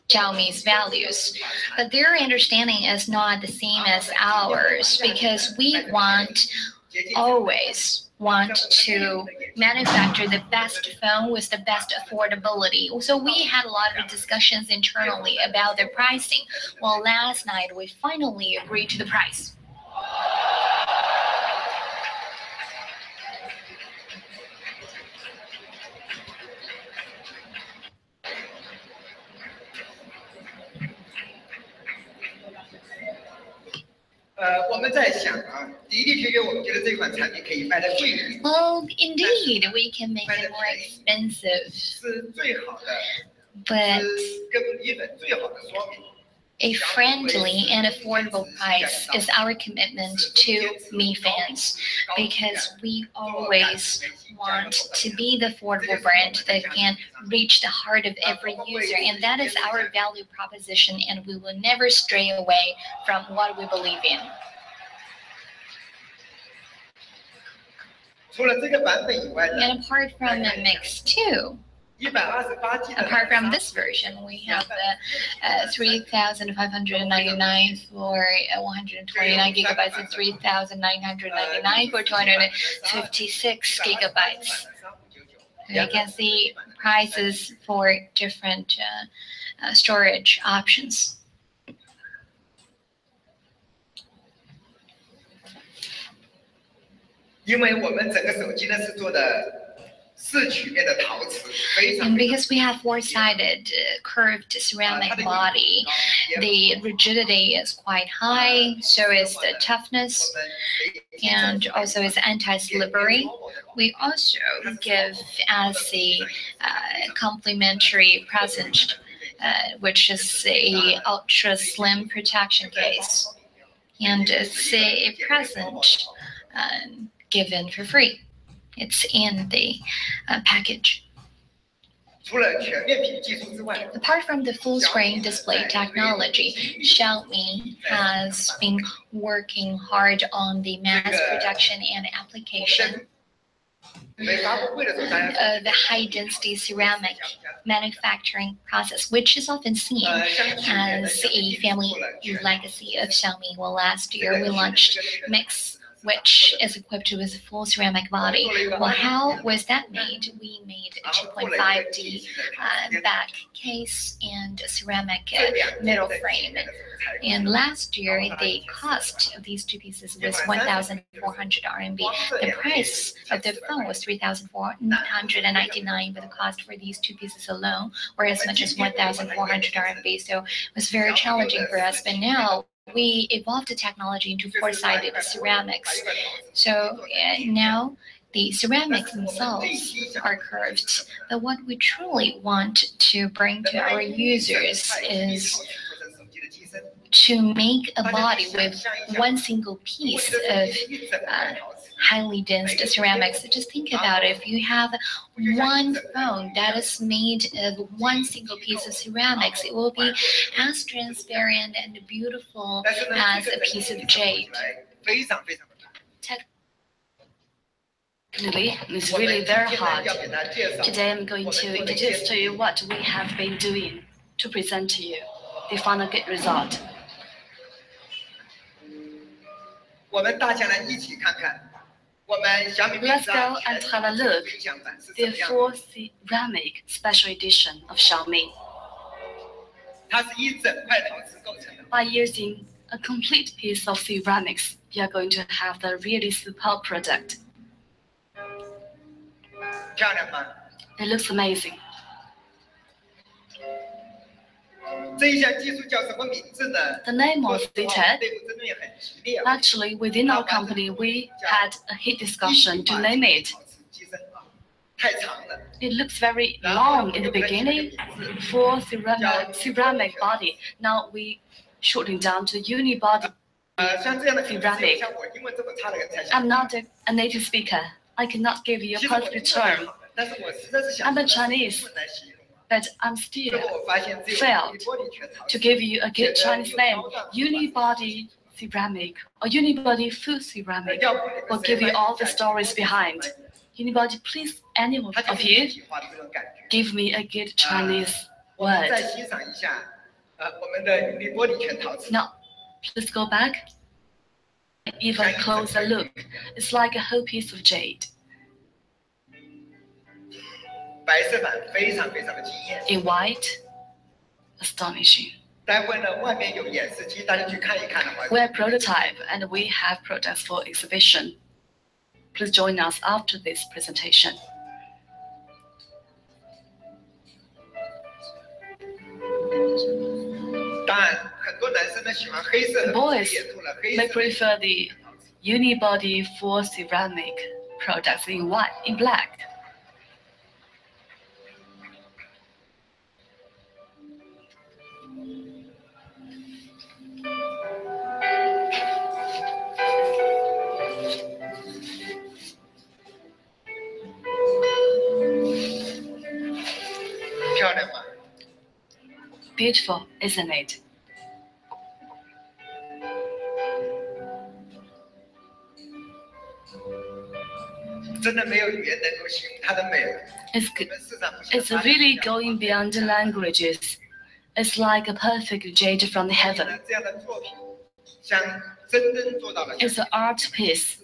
Xiaomi's values. But their understanding is not the same as ours because we always want to manufacture the best phone with the best affordability. So we had a lot of discussions internally about the pricing. Well, last night we finally agreed to the price. 我们在想啊，的确我们觉得这款产品可以卖得贵一点。 Well, indeed, we can make it more expensive, 是最好的， but 是跟一本最好的说明。 a friendly and affordable price is our commitment to Mi fans, because we always want to be the affordable brand that can reach the heart of every user, and that is our value proposition, and we will never stray away from what we believe in. 除了这个版本以外呢， And apart from the Mix 2, 128G 的 apart from this version, we have the 3,599 for 129 gigabytes and 3,999 for 256 gigabytes. You can see prices for different storage options. 因为我们整个手机呢是做的4曲面的陶瓷，非常 And because we have four-sided curved ceramic body, the rigidity is quite high, so is the toughness, and also is anti-slippery. We also give as a complimentary present, which is a ultra slim protection case, and it's a present given for free. It's in the package. 除了全面屏技术之外， Apart from the full screen display technology, Xiaomi has been working hard on the mass production and application 没发布会的时候，大家 of the high density ceramic manufacturing process, which is often seen as a family legacy of Xiaomi. Well, last year we launched Mix, which is equipped with a full ceramic body. Well, how was that made? We made a 2.5D back case and a ceramic middle frame. And last year, the cost of these two pieces was 1,400 RMB. The price of the phone was 3,499, but the cost for these two pieces alone were as much as 1,400 RMB. So it was very challenging for us. But now we evolved the technology into four-sided ceramics. So now the ceramics themselves are curved. But what we truly want to bring to our users is to make a body with one single piece of highly dense ceramics. So just think about it. If you have one phone that is made of one single piece of ceramics, it will be as transparent and beautiful as a piece of jade. 非常非常的难。 Technically, it's really very 我们 hard. 今天要给大家介绍 Today I'm going to introduce to you what we have been doing to present to you the final good result. 我们大家来一起看看，我们小米 Let's Mix go and have a look 音响版是 The 怎么样的？ full ceramic special edition of Xiaomi 它是一整块陶瓷构成的。 by using a complete piece of ceramics. You are going to have the really superb product. 漂亮吗？ It looks amazing. 这一项技术叫什么名字呢？ The name 我 of 说 it, 内部争论也很激烈。 actually within our company we had a heat discussion to name it. 陶瓷机身啊，太长了。 It looks very long in the beginning for ceramic body. Now we shorten down to unibody. 像这样的名字， ceramic 像我英文这么差的人才想。 I'm not a native speaker. I cannot give you a 其实我 perfect 英文 term, 很好的，但是我实在是想 I'm a Chinese. 英文来形容。 but I'm 最 still 后我发现只有 failed 玻璃全陶 to 瓷。 give you a good Chinese name. Unibody ceramic or unibody full ceramic 要不 will give you all the stories behind. Unibody, please, any 它就 of 是一 you, 体化的这种感觉。 give me a good Chinese 我们 word. 再欣赏一下，我们的铝玻璃全陶瓷。 Now, please go back. Even closer look. It's like a whole piece of jade. 白色版非常非常的惊艳。 In white, astonishing. 待会呢，外面有演示机，大家去看一看的话。 We're prototype and we have products for exhibition. Please join us after this presentation. 当然，很多男 Boys may prefer the unibody for ceramic products in black. Beautiful, isn't it? It's really going beyond the languages. It's like a perfect jade from heaven. It's an art piece,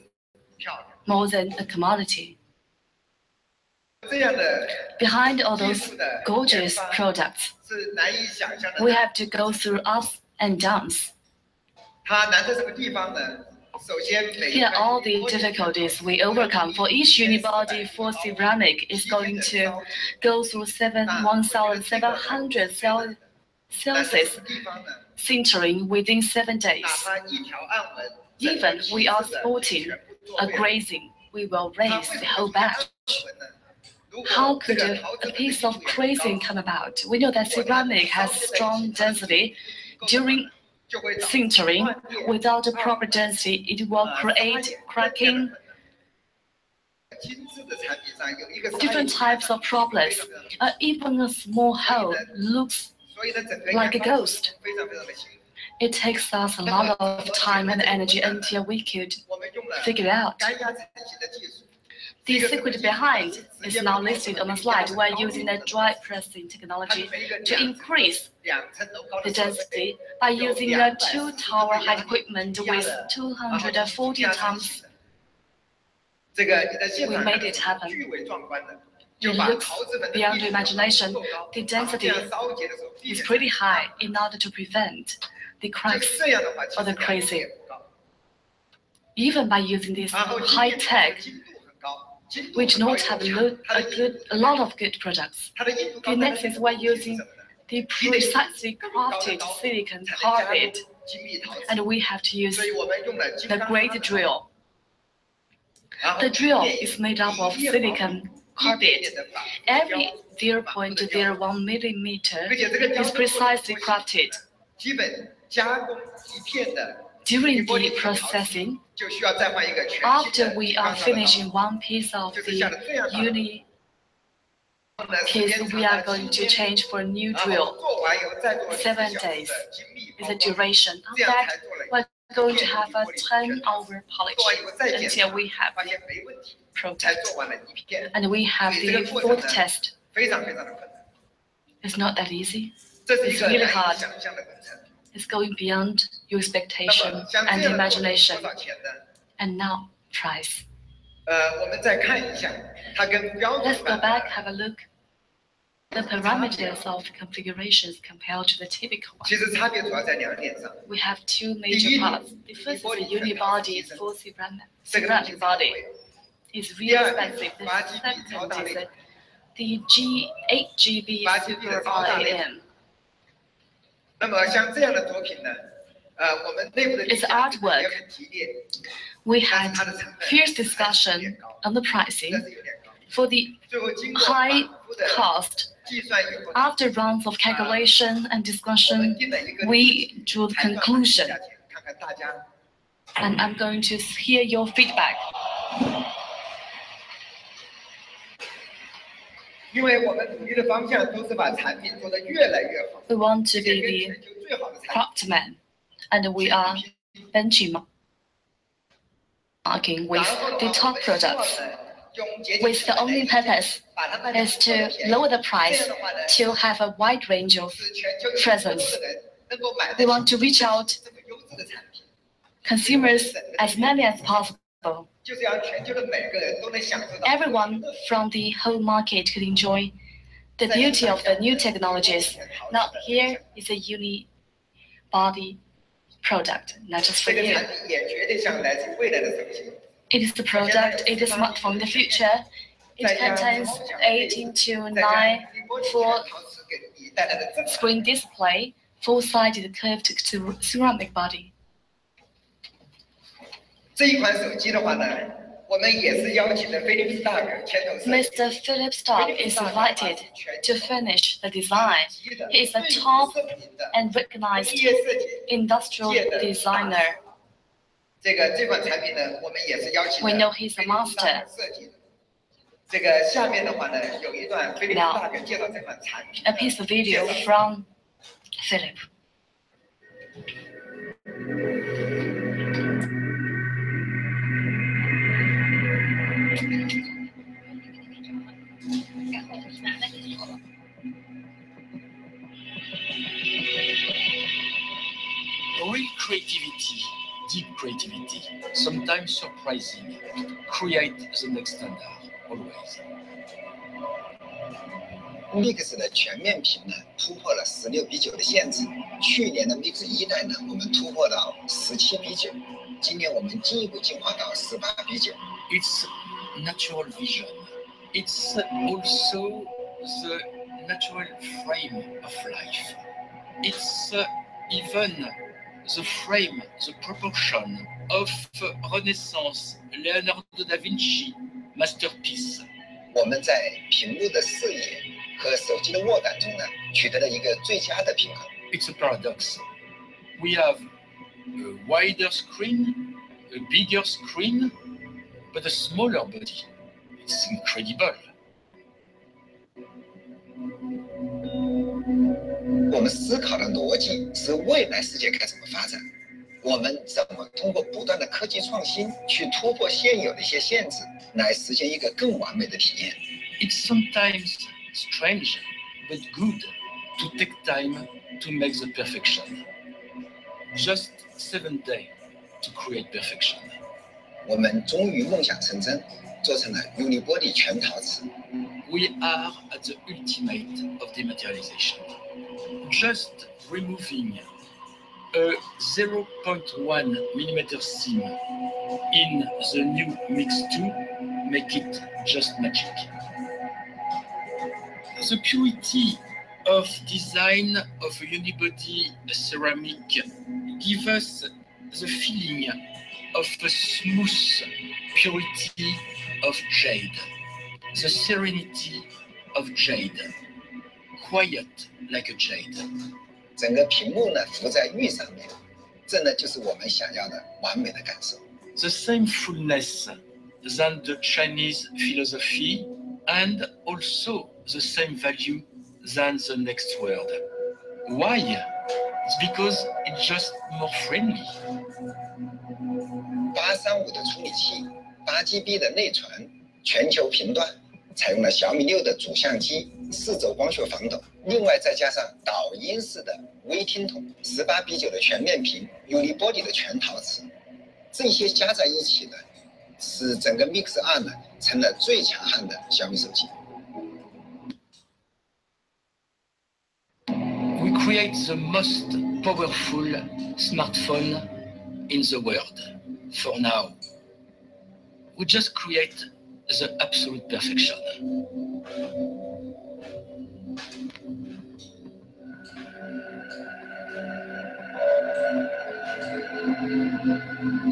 more than a commodity. Behind all those gorgeous products, we have to go through ups and downs. Here are all the difficulties we overcome. For each unibody for ceramic is going to go through 1,700 Celsius sintering within 7 days. Even we are sporting a grazing, we will raise the whole batch. How could a piece of grazing come about? We know that ceramic has strong density. During sintering, without a proper density, it will create cracking, different types of problems. Even a small hole looks like a ghost. It takes us a lot of time and energy until we could figure it out. The secret behind is now listed on the slide. We're using a dry pressing technology to increase the density by using a 2-tower height equipment with 240 tons. We made it happen. It looks beyond your imagination. The density is pretty high in order to prevent the cracks or the crazy. Even by using this high tech, we do not have a lot of good products. The next is we're using the precisely crafted silicon carbide, and we have to use the great drill. The drill is made up of silicon carbide. Every 0.01 millimeter is precisely crafted. During the processing, after we are finishing one piece of the uni case, we are going to change for a new drill. 7 days is the duration. After that, we're going to have a 10-hour polish until we have the product. And we have the fourth test. It's not that easy. It's really hard. It's going beyond your expectation and imagination. And now, price. Let's go back, have a look. The parameters of the configurations compared to the typical one. We have two major parts. The first is the unibody for ceramic body. It's really expensive. The second is the 8GB Super RAM. It's artwork. We had fierce discussion on the pricing. For the high cost, after rounds of calculation and discussion, we drew the conclusion. And I'm going to hear your feedback. We want to be the craftsman, and we are benchmarking with the top products. With the only purpose is to lower the price to have a wide range of presence. We want to reach out consumers as many as possible. Everyone from the whole market could enjoy the beauty of the new technologies. Now here is a unibody product, not just for you. It is the product, it is a smartphone in the future. It contains 18 to 9 full screen display, four-sided curved ceramic body. 这一款手机的话呢，我们也是邀请了菲利普斯大哥牵头设计。Mr. Philip Stark is invited to finish the design. He is a top and recognized industrial designer. 这款产品呢，我们也是邀请 We know he's a master. 设计的。这个下面的话呢，有一段菲利普斯大哥介绍这款产品。A piece of video from Philip. Real creativity, deep creativity, sometimes surprising, create the next standard, always. Mix 的全面屏呢，突破了16:9的限制。去年的 Mix 1代呢，我们突破到17:9，今年我们进一步进化到18:9。It's natural vision. It's also the natural frame of life. It's even the frame, the proportion of Renaissance, Leonardo da Vinci masterpiece. 我们在屏幕的视野和手机的握感中呢，取得了一个最佳的平衡。It's a paradox. We have a wider screen, a bigger screen, but a smaller body. It's incredible. 我们思考的逻辑是未来世界该怎么发展，我们怎么通过不断的科技创新去突破现有的一些限制，来实现一个更完美的体验。It's sometimes strange, but good to take time to make the perfection. Just 7 days to create perfection. 我们终于梦想成真，做成了 Unibody 全陶瓷。We are at the ultimate of dematerialization. Just removing a 0.1 millimeter seam in the new Mix 2 make it just magic. The purity of design of a unibody ceramic give us the feeling of a smooth purity of jade, the serenity of jade, quiet like a jade. 整个屏幕呢浮在玉上面，这呢就是我们想要的完美的感受。The same fullness than the Chinese philosophy and also the same value than the next word. Why? It's because it's just more friendly. 835的处理器，8GB 的内存，全球频段，采用了小米6的主相机，4轴光学防抖，另外再加上导音式的微听筒，18:9的全面屏 ，Unibody 的全陶瓷，这些加在一起呢，使整个 Mix 2呢成了最强悍的小米手机。We create the most powerful smartphone in the world. For now, we just create the absolute perfection.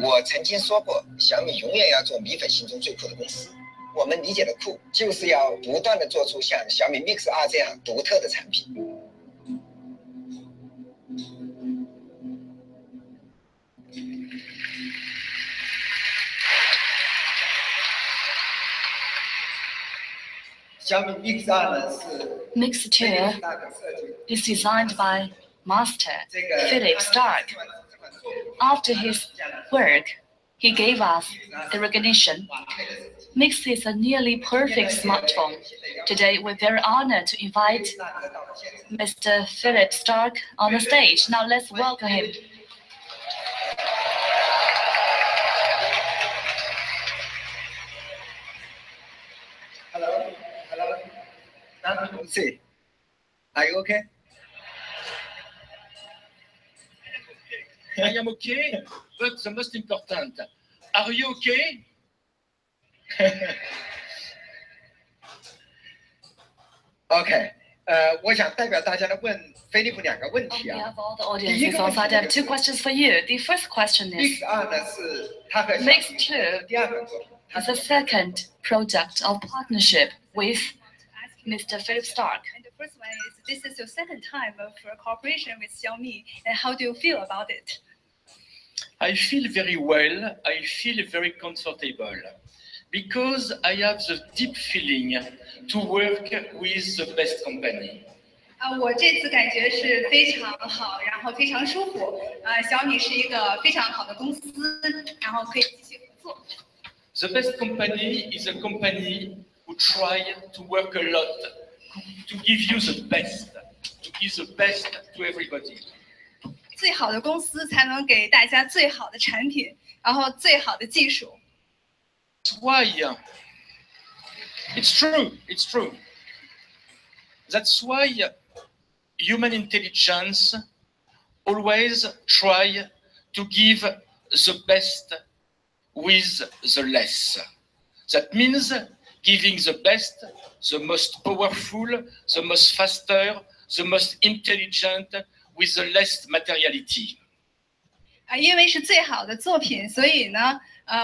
我曾经说过，小米永远要做米粉心中最酷的公司。我们理解的酷，就是要不断的做出像小米 Mix 2这样独特的产品。小米 Mix 2呢是 Mix 2 is designed by Master Philip Stark. After his work, he gave us the recognition. Mix is a nearly perfect smartphone. Today, we're very honored to invite Mr. Philip Stark on the stage. Now, let's welcome him. Hello. See, are you okay? I am okay, but the most important, are you okay? Okay, 我想代表大家的问菲利普2个问 On 题啊。 behalf of all the audiences on site, I have 2 questions for you. The first question is, Mix 2呢是他和 Mix 小米 2 第2个作品， is the second project of partnership with Mr. Philip Stark. And the first one is this is your second time of cooperation with Xiaomi, and how do you feel about it? I feel very well, I feel very comfortable, because I have the deep feeling to work with the best company. 我这次感觉是非常好，然后非常舒服。小米是一个非常好的公司，然后可以继续合作。The best company is a company who try to work a lot to give you the best, to give the best to everybody. 最好的公司才能给大家最好的产品，然后最好的技术。That's why it's true, it's true. That's why human intelligence always try to give the best with the less. That means giving the best, the most powerful, the most faster, the most intelligent with the less materiality. 因为是最好的作品，所以呢，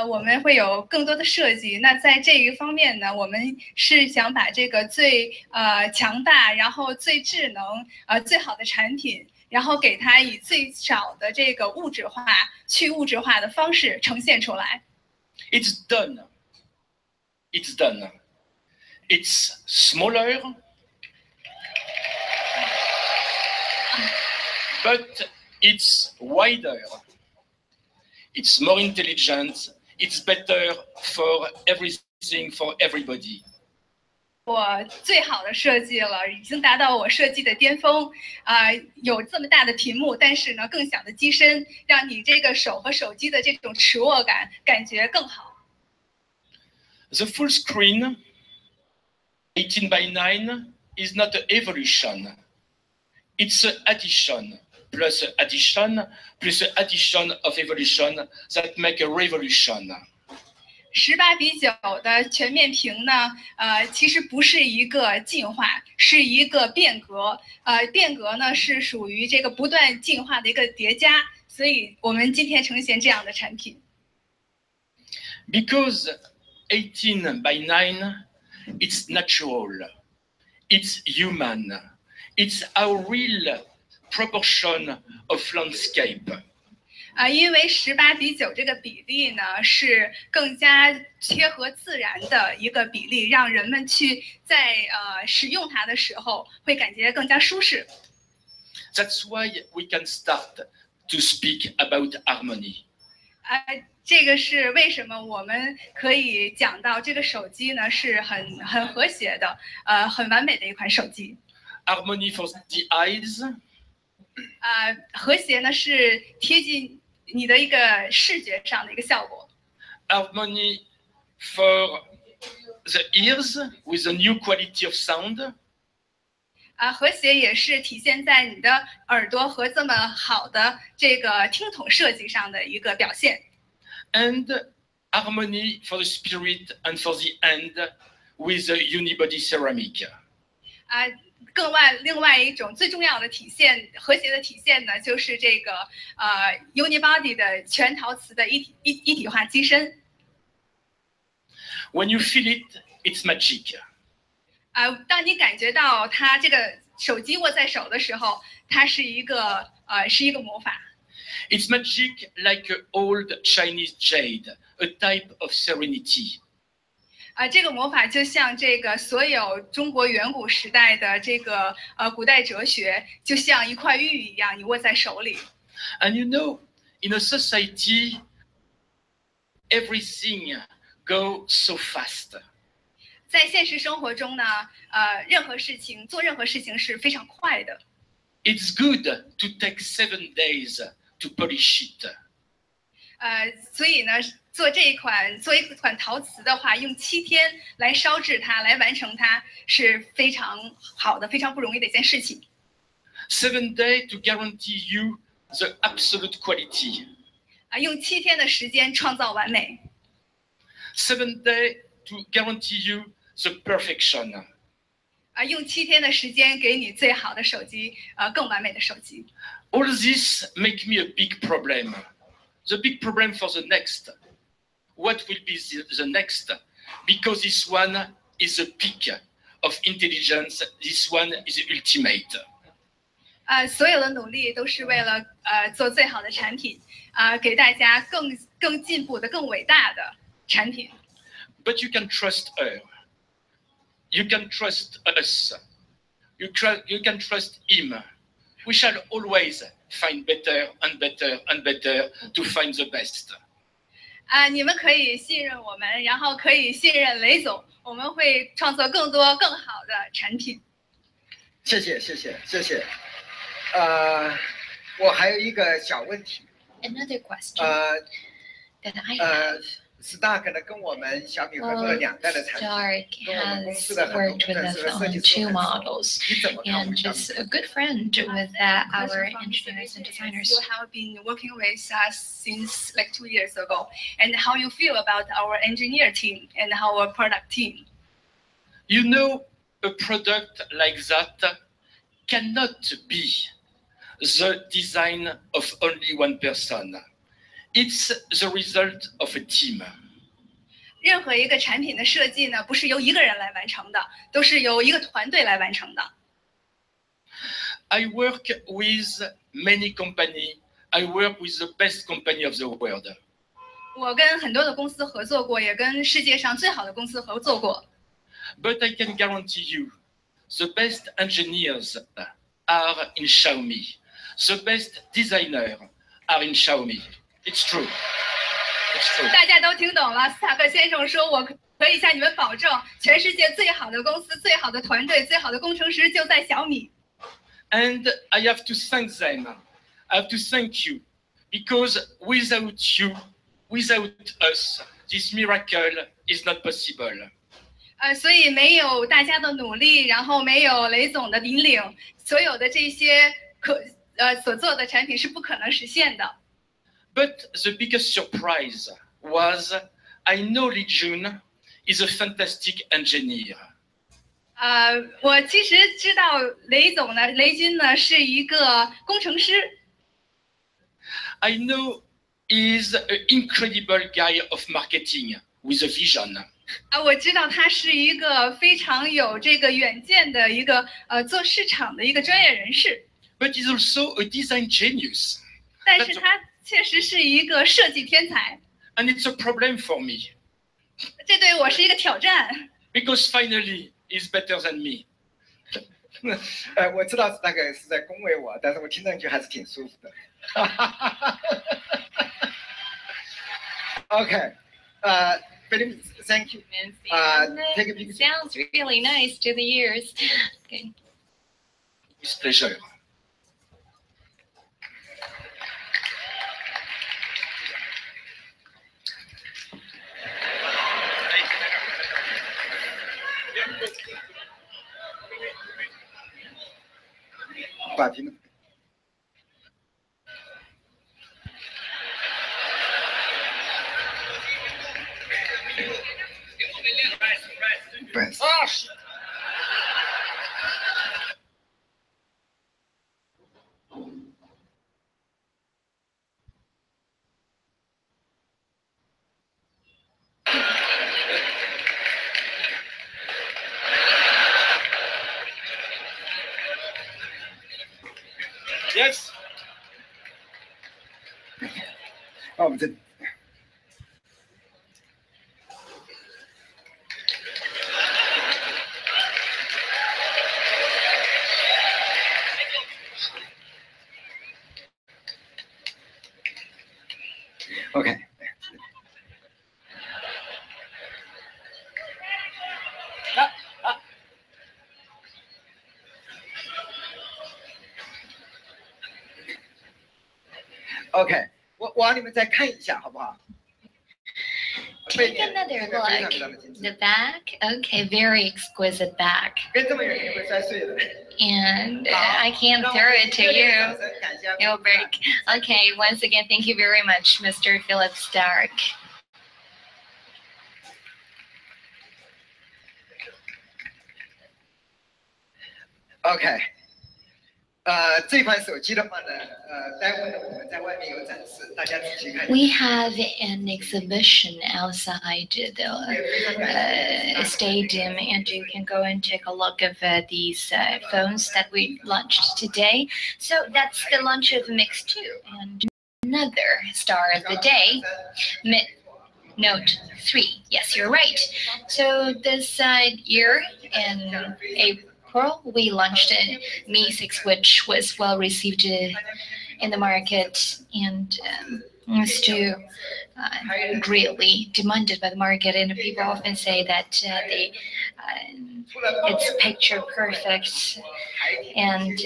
我们会有更多的设计。那在这一方面呢，我们是想把这个最强大，然后最智能、最好的产品，然后给它以最少的这个物质化、去物质化的方式呈现出来。It's done. It's done. It's smaller, but it's wider. It's more intelligent. It's better for everything, for everybody. 我最好的设计了，已经达到我设计的巅峰。有这么大的屏幕，但是呢，更小的机身，让你这个手和手机的这种持握感觉更好。The full screen, 18 by 9, is not an evolution. It's an addition, plus addition, plus addition of evolution that make a revolution. 18:9的全面屏呢，其实不是一个进化，是一个变革。变革呢是属于这个不断进化的一个叠加，所以我们今天呈现这样的产品。Because 18 by 9, it's natural, it's human, it's our real proportion of landscape. 因为18:9这个比例呢是更加贴合自然的一个比例，让人们去在使用它的时候会感觉更加舒适。That's why we can start to speak about harmony. 这个是为什么我们可以讲到这个手机呢是很和谐的，很完美的一款手机。Harmony for the eyes. 和谐呢是贴近你的一个视觉上的一个效果。Harmony for the ears with a new quality of sound. 和谐也是体现在你的耳朵和这么好的这个听筒设计上的一个表现。And harmony for the spirit and for the hand with the unibody ceramic. 另外一种最重要的体现，和谐的体现呢，就是这个unibody 的全陶瓷的一体化机身。When you feel it, it's magic. 当你感觉到它这个手机握在手的时候，它是一个魔法。It's magic like an old Chinese jade, a type of serenity. 这个魔法就像这个所有中国远古时代的这个古代哲学，就像一块玉一样，你握在手里。And you know, in a society, everything goes so fast. 在现实生活中呢，做任何事情是非常快的。It's good to take 7 days to polish it. 所以呢，做一款陶瓷的话，用7天来烧制它，来完成它，是非常好的、非常不容易的一件事情。7 days to guarantee you the absolute quality. 用7天的时间创造完美。7 days to guarantee you the perfection. 用7天的时间给你最好的手机，更完美的手机。All this make me a big problem. The big problem for the next. What will be the next? Because this one is a peak of intelligence. This one is ultimate. 所有的努力都是为了做最好的产品，给大家更进步的、更伟大的产品。But you can trust her. You can trust us. You can trust him. We shall always find better and better and better to find the best. 你们可以信任我们，然后可以信任雷总，我们会创作更多更好的产品。谢谢。我还有一个小问题。Another question that I have. Stark 呢跟我们小米合作了2代的产品， Stark 跟我们公 has 司的很多 worked 工 with 程 us 师和设计 on 师 2 都很熟。 models 你怎么看我 and 们小米 is a good friend with our engineers and designers. You have been working with us since like 2 years ago, and how you feel about our engineer team and our product team? You know, a product like that cannot be the design of only one person. It's the result of a team. 任何一个产品的设计呢，不是由一个人来完成的，都是由一个团队来完成的。I work with many companies. I work with the best company of the world. 我跟很多的公司合作过，也跟世界上最好的公司合作过。But I can guarantee you, the best engineers are in Xiaomi. The best designers are in Xiaomi. It's true. It's true. 大家都听懂了，斯塔克先生说：“我可以向你们保证，全世界最好的公司、最好的团队、最好的工程师就在小米。” And I have to thank them. I have to thank you, because without you, without us, this miracle is not possible. 所以没有大家的努力，然后没有雷总的引领，所有的这些所做的产品是不可能实现的。But the biggest surprise was I know Li Jun is a fantastic engineer. 我其实知道雷军呢是一个工程师。I know he's an incredible guy of marketing with a vision. 我知道他是一个非常有这个远见的一个做市场的一个专业人士。But he's also a design genius. 但是他确实是一个设计天才。And it's a problem for me. 这对我是一个挑战。Because finally, he's better than me. 我知道大概是在恭维我，但是我听上去还是挺舒服的。OK， very thank you. Take a picture. Sounds really nice to the ears. Okay. With pleasure. Yes. 我们这。OK。OK， 我让你们再看一下，好不好？ Take another look. The back, okay, very exquisite back. 跟这么远你会摔碎的。 And I can't throw it to you. It'll break. Okay, once again, thank you very much, Mr. Philip Stark. OK，这款手机的话呢，待会呢我们在外面有展示，大家仔细看。We have an exhibition outside the stadium, and you can go and take a look of these phones that we launched today. So that's the launch of Mix 2, and another star of the day, Note 3. Yes, you're right. So this year in April, we launched a Mi 6, which was well received in the market and was too greatly demanded by the market. And people often say that it's picture perfect, and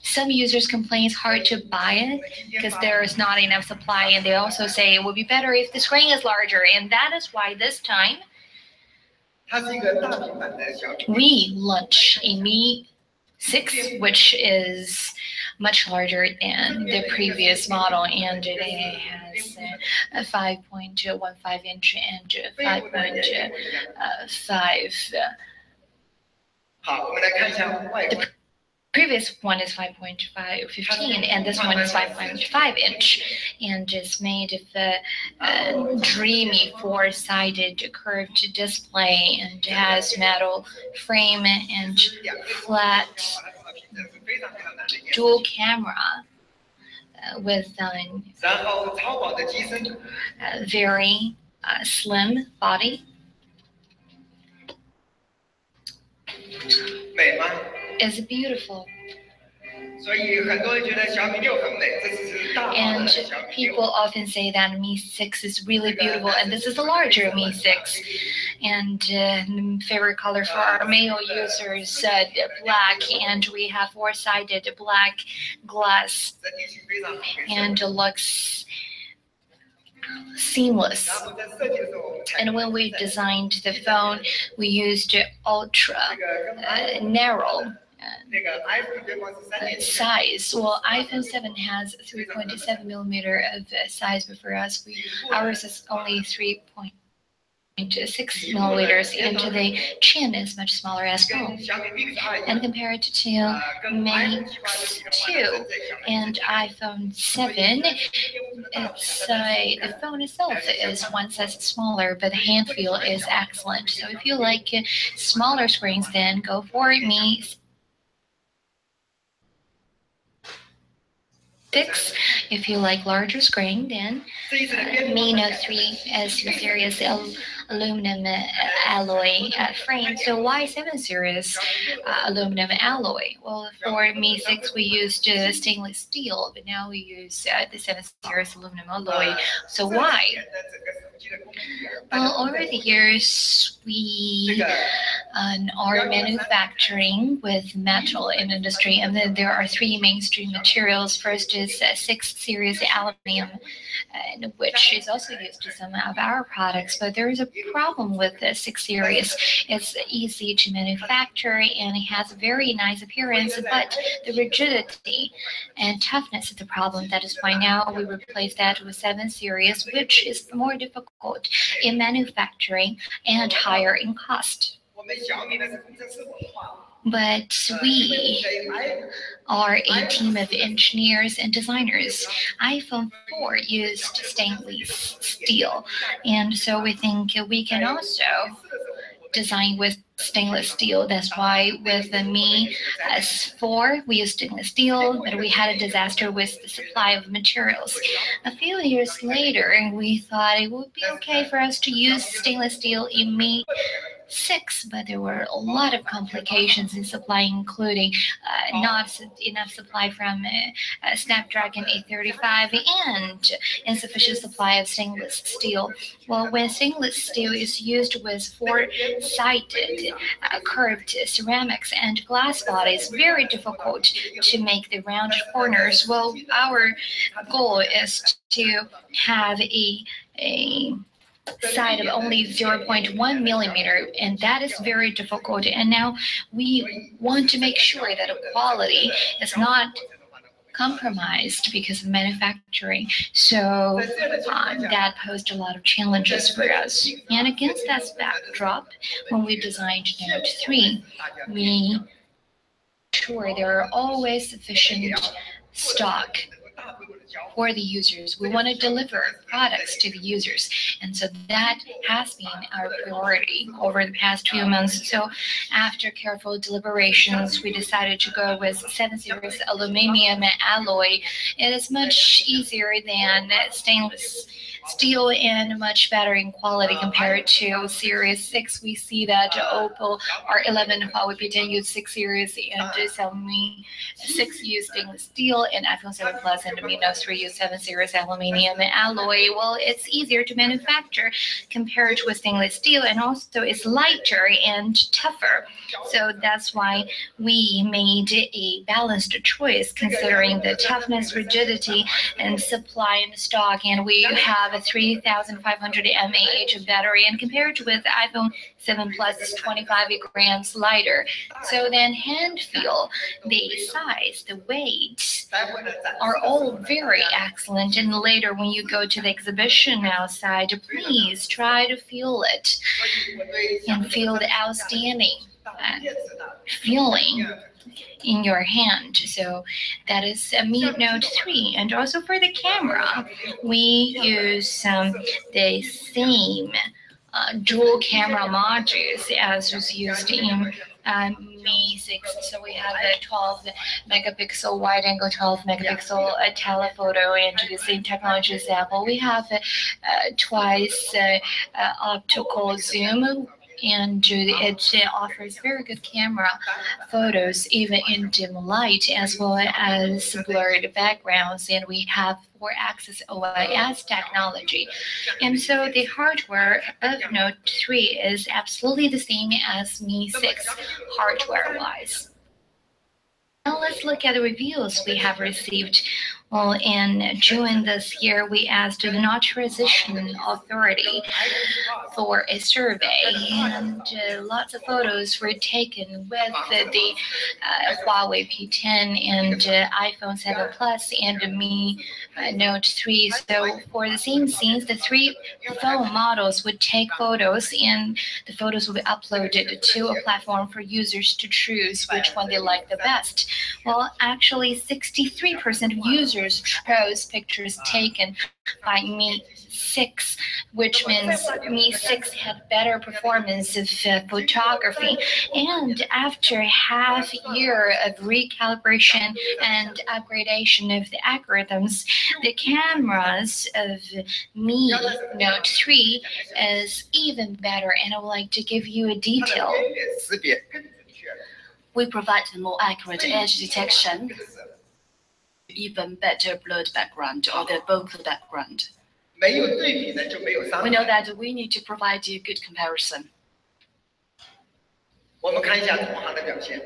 some users complain it's hard to buy it because there is not enough supply, and they also say it would be better if the screen is larger, and that is why this time we launch a Mi 6, which is much larger than the previous model, and it has a 5.15 inch and 5.5. The previous one is 5.15, and this one is 5.5 inch, and it's made of a dreamy four-sided curved display, and has metal frame and flat dual camera with very slim body. Is beautiful. And people often say that Mi 6 is really beautiful, and this is a larger Mi 6. And the favorite color for our male users, black, and we have four-sided black glass, and it looks seamless. And when we designed the phone, we used ultra narrow size. Well, iPhone 7 has 3.7 millimeter of size, but for us, ours is only 3.6 milliliters, and the chin is much smaller as well. And compared to Mix 2 and iPhone 7, the phone itself is one size smaller, but the hand feel is excellent. So if you like smaller screens, then go for Mi 6. If you like larger screen, then Mi Note 3 is the series aluminum alloy frame. So why 7 series aluminum alloy? Well, for Mi 6 we used stainless steel, but now we use the 7 series aluminum alloy. So why? Well, over the years we are manufacturing with metal in industry, and then there are 3 mainstream materials. First is 6 series aluminum, which is also used in some of our products, but there is a problem with the 6 series. It's easy to manufacture and it has a very nice appearance, but the rigidity and toughness is the problem. That is why now we replace that with 7 series, which is more difficult in manufacturing and higher in cost. But we are a team of engineers and designers. iPhone 4 used stainless steel, and so we think we can also design with stainless steel. That's why with the Mi S4 we used stainless steel, but we had a disaster with the supply of materials. A few years later, we thought it would be okay for us to use stainless steel in Mi 6, but there were a lot of complications in supply, including not enough supply from Snapdragon 835 and insufficient supply of stainless steel. Well, when stainless steel is used with four-sided curved ceramics and glass bodies, very difficult to make the round corners. Well, our goal is to have a side of only 0.1 millimeter, and that is very difficult. And now we want to make sure that the quality is not compromised because of manufacturing. So that posed a lot of challenges for us. And against that backdrop, when we designed Note 3, we sure there are always sufficient stock for the users. We want to deliver products to the users. And so that has been our priority over the past few months. So after careful deliberations, we decided to go with 7 series aluminum alloy. It is much easier than stainless steel and much better in quality compared to Series 6. We see that Oppo R11 Huawei P10 use 6 series and Xiaomi 6 use stainless steel, and iPhone 7 Plus and Mi Note 3 use 7 series aluminum alloy. Well, it's easier to manufacture compared with stainless steel, and also it's lighter and tougher. So that's why we made a balanced choice considering the toughness, rigidity, and supply and stock. And we have a 3,500 mAh battery, and compared with iPhone 7 Plus, is 25 grams lighter. So then hand feel, the size, the weight are all very excellent. And later when you go to the exhibition outside, please try to feel it and feel the outstanding feeling in your hand. So that is a Mi Note 3. And also for the camera, we use the same dual camera modules as was used in Mi 6. So we have a 12 megapixel wide angle, 12 megapixel telephoto, and the same technology as Apple. We have twice optical zoom, and it offers very good camera photos even in dim light as well as blurred backgrounds, and we have 4-axis OIS technology. And so the hardware of Note 3 is absolutely the same as Mi 6 hardware-wise. Now let's look at the reviews we have received. Well, in June this year, we asked the Naturalization Authority for a survey, and lots of photos were taken with the Huawei P10 and iPhone 7 Plus and Mi Note 3. So for the same scenes, the 3 phone models would take photos, and the photos will be uploaded to a platform for users to choose which one they like the best. Well, actually, 63% of users chose pictures taken by Mi 6, which means Mi 6 had better performance of photography. And after half year of recalibration and upgradation of the algorithms, the cameras of Mi Note 3 is even better. And I would like to give you a detail. We provide more accurate edge detection, even better blurred background or the bokeh background. We know that we need to provide you good comparison.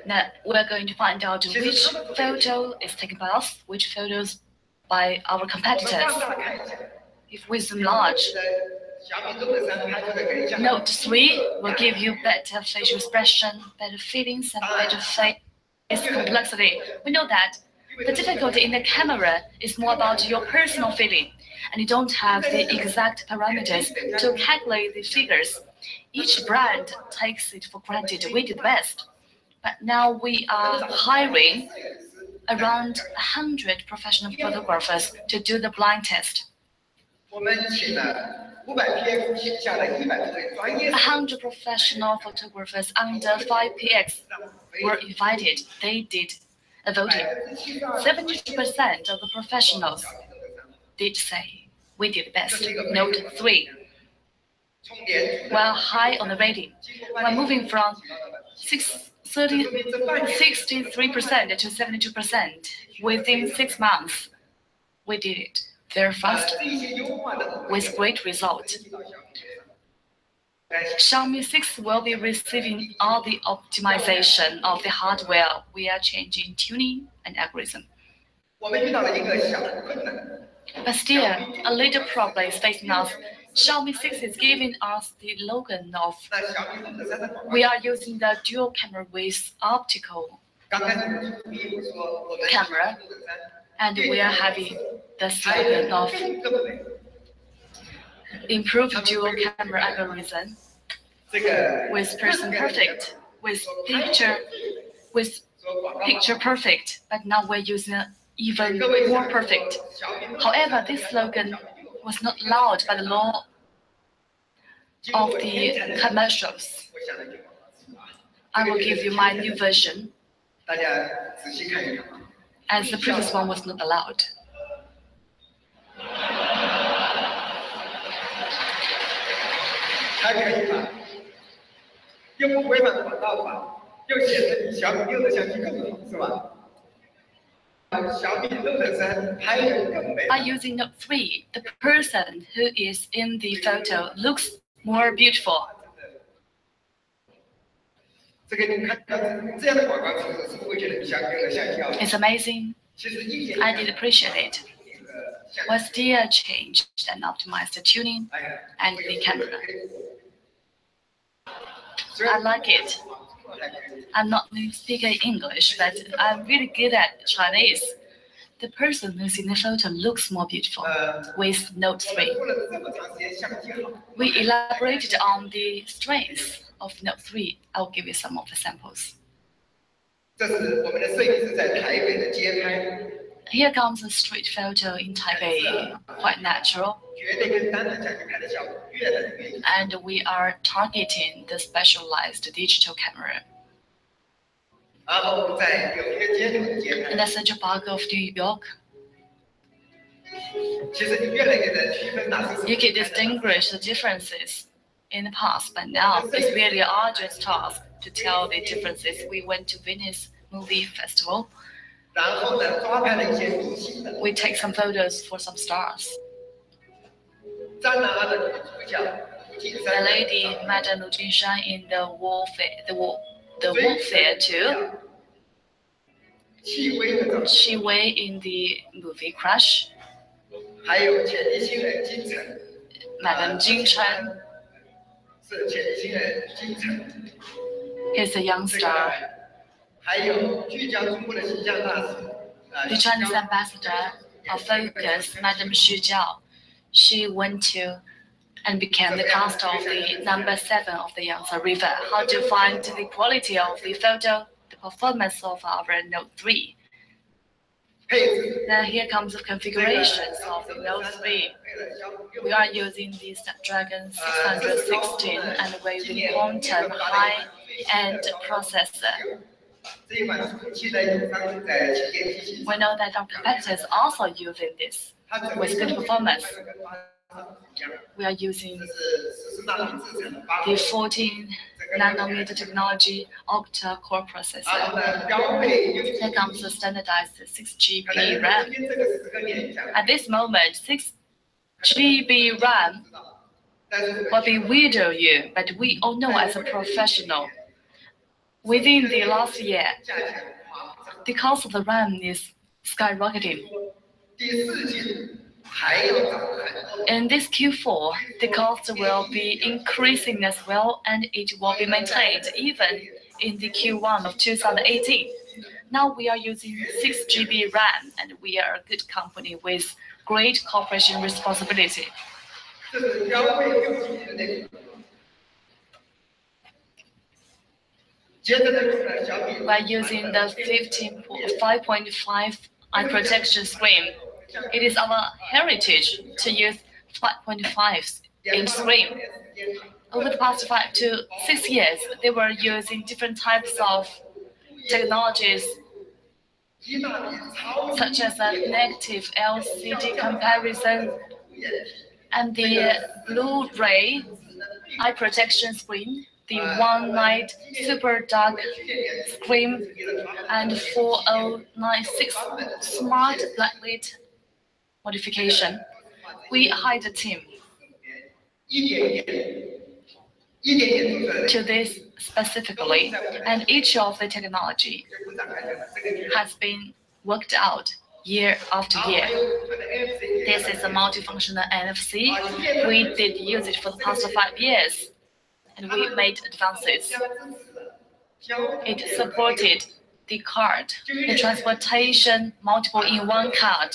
Now we're going to find out which photo is taken by us, which photos by our competitors. If we zoom large, Note 3 will give you better facial expression, better feelings, and better face complexity. We know that the difficulty in the camera is more about your personal feeling, and you don't have the exact parameters to calculate the figures. Each brand takes it for granted we did the best. But now we are hiring around 100 professional photographers to do the blind test. 100 professional photographers under 5px were invited. They did a voting. 70% of the professionals did say we did best. Note 3. We're high on the rating. We're moving from 63% to 72% within 6 months. We did it very fast with great result. Xiaomi 6 will be receiving all the optimization of the hardware. We are changing tuning and algorithm. But still, a little problem is facing us. Xiaomi 6 is giving us the slogan of we are using the dual camera with optical camera. And we are having the slogan of improve dual camera algorithm with person perfect, with picture perfect, but now we're using even more perfect. However, this slogan was not allowed by the law of the commercials. I will give you my new version, as the previous one was not allowed. By using Note 3, the person who is in the photo looks more beautiful. It's amazing. I did appreciate it. We still changed and optimized the tuning and the camera. I like it. I'm not speaking English, but I'm really good at Chinese. The person who's in the photo looks more beautiful with Note 3. We elaborated on the strengths of Note 3. I'll give you some of the samples. Here comes a street photo in Taipei, quite natural. And we are targeting the specialized digital camera. In the Central Park of New York, you can distinguish the differences in the past, but now it's really an arduous task to tell the differences. We went to Venice Movie Festival. We take some photos for some stars. The lady, Madame Lu Jinshan, in the warfare too. Qi Wei in the movie Crash. Madame Jing Chen. He's a young star. The Chinese ambassador of Focus, Madame Xu Jiao, she went to and became the cast of the number 7 of the Yangtze River. How to find the quality of the photo, the performance of our Note 3. Now here comes the configurations of the Note 3. We are using the Snapdragon 616 and we're using quantum high-end processor. We know that our competitors are also using this with good performance. We are using the 14 nanometer technology octa-core processor. Here comes the standardized 6 GB RAM. At this moment, 6 GB RAM will be video you, but we all know as a professional, within the last year, the cost of the RAM is skyrocketing. In this Q4, the cost will be increasing as well, and it will be maintained even in the Q1 of 2018. Now we are using 6 GB RAM, and we are a good company with great corporation responsibility. By using the 5.5 eye protection screen, it is our heritage to use 5.5 inch screen. Over the past 5 to 6 years, they were using different types of technologies, such as a negative LCD comparison and the Blu-ray eye protection screen, the one night super dark screen, and 4096 smart backlit modification. We hired a team to this specifically, and each of the technology has been worked out year after year. This is a multifunctional NFC. We did use it for the past 5 years, and we made advances. It supported the card, the transportation multiple in one card.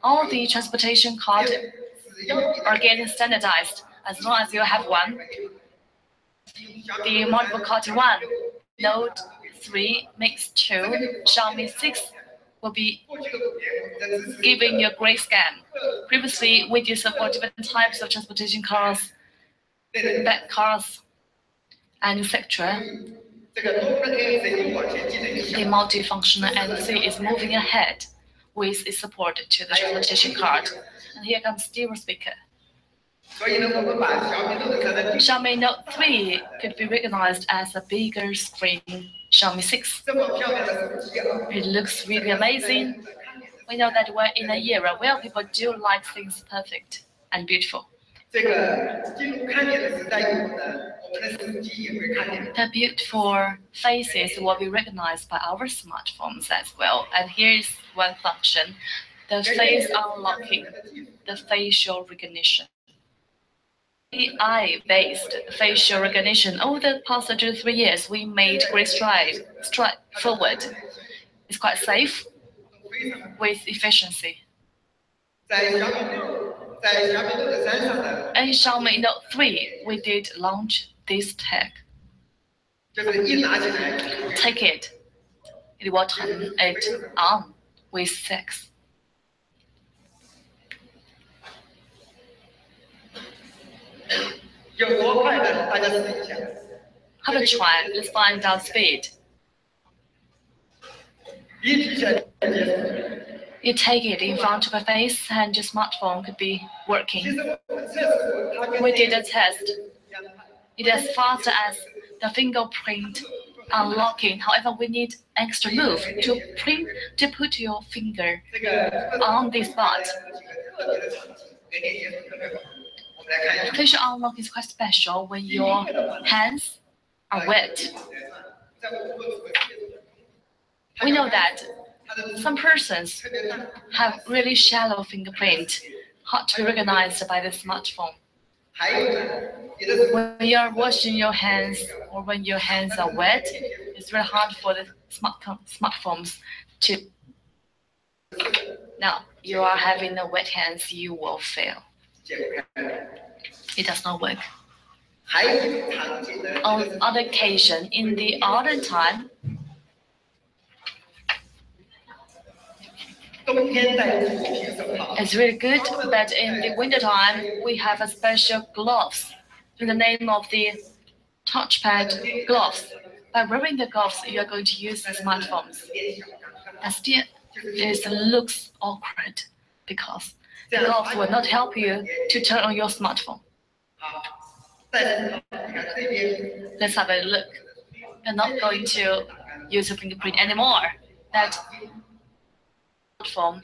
All the transportation cards are getting standardized. As long as you have one, the multiple card 1, Note 3, Mix 2, Xiaomi 6 will be giving you a great scan. Previously, we did support different types of transportation cars, bed cars, and etc. The multifunctional NFC is moving ahead with its support to the transportation card. And here comes stereo speaker. Xiaomi Note 3 could be recognized as a bigger screen Xiaomi 6. It looks really amazing. We know that we're in an era where people do like things perfect and beautiful. The beautiful faces will be recognized by our smartphones as well. And here's one function, the face unlocking, the facial recognition. AI-based facial recognition. Over the past 2 to 3 years, we made great stride forward. It's quite safe with efficiency. And Xiaomi Note 3, we did launch this tag. Take it. It will turn it on with sex. Have a try. Let's find out speed. You take it in front of a face and your smartphone could be working. We did a test. It is as fast as the fingerprint unlocking. However, we need extra move to put your finger on the spot. Facial unlock is quite special when your hands are wet. We know that some persons have really shallow fingerprint, hard to be recognized by the smartphone. When you are washing your hands or when your hands are wet, it's very hard for the smartphones to. Now, you are having the wet hands, you will fail. It does not work. On other occasion, in the autumn time, it's really good, but in the winter time, we have a special gloves in the name of the touchpad gloves. By wearing the gloves, you are going to use the smartphones. And still, it looks awkward because the gloves will not help you to turn on your smartphone. Let's have a look. You're not going to use your fingerprint anymore. That smartphone,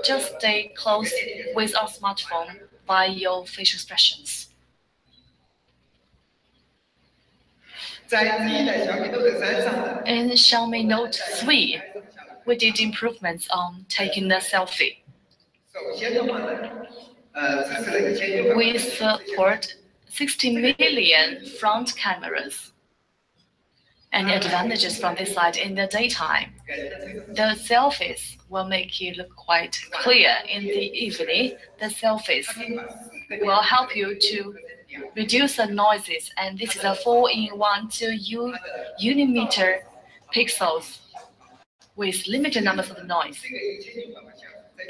just stay close with our smartphone by your facial expressions. In Xiaomi Note 3, we did improvements on taking the selfie. We support 60 million front cameras. And advantages from this side in the daytime. The selfies will make you look quite clear. In the evening, the selfies will help you to reduce the noises. And this is a 4-in-1 2 unimeter pixels with limited numbers of noise.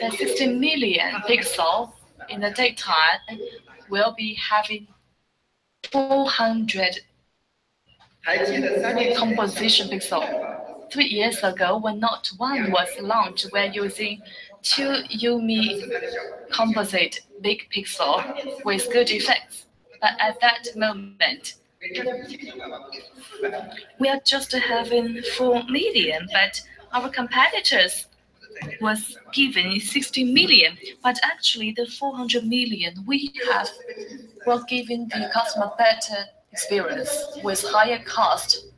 The 60 million pixel in the daytime will be having 400 composition pixel. 3 years ago, when Note 1 was launched, we're using 2 Xiaomi composite big pixel with good effects. But at that moment, we are just having 4 million, but our competitors was given 60 million. But actually, the 400 million we have will giving the customer better experience with higher cost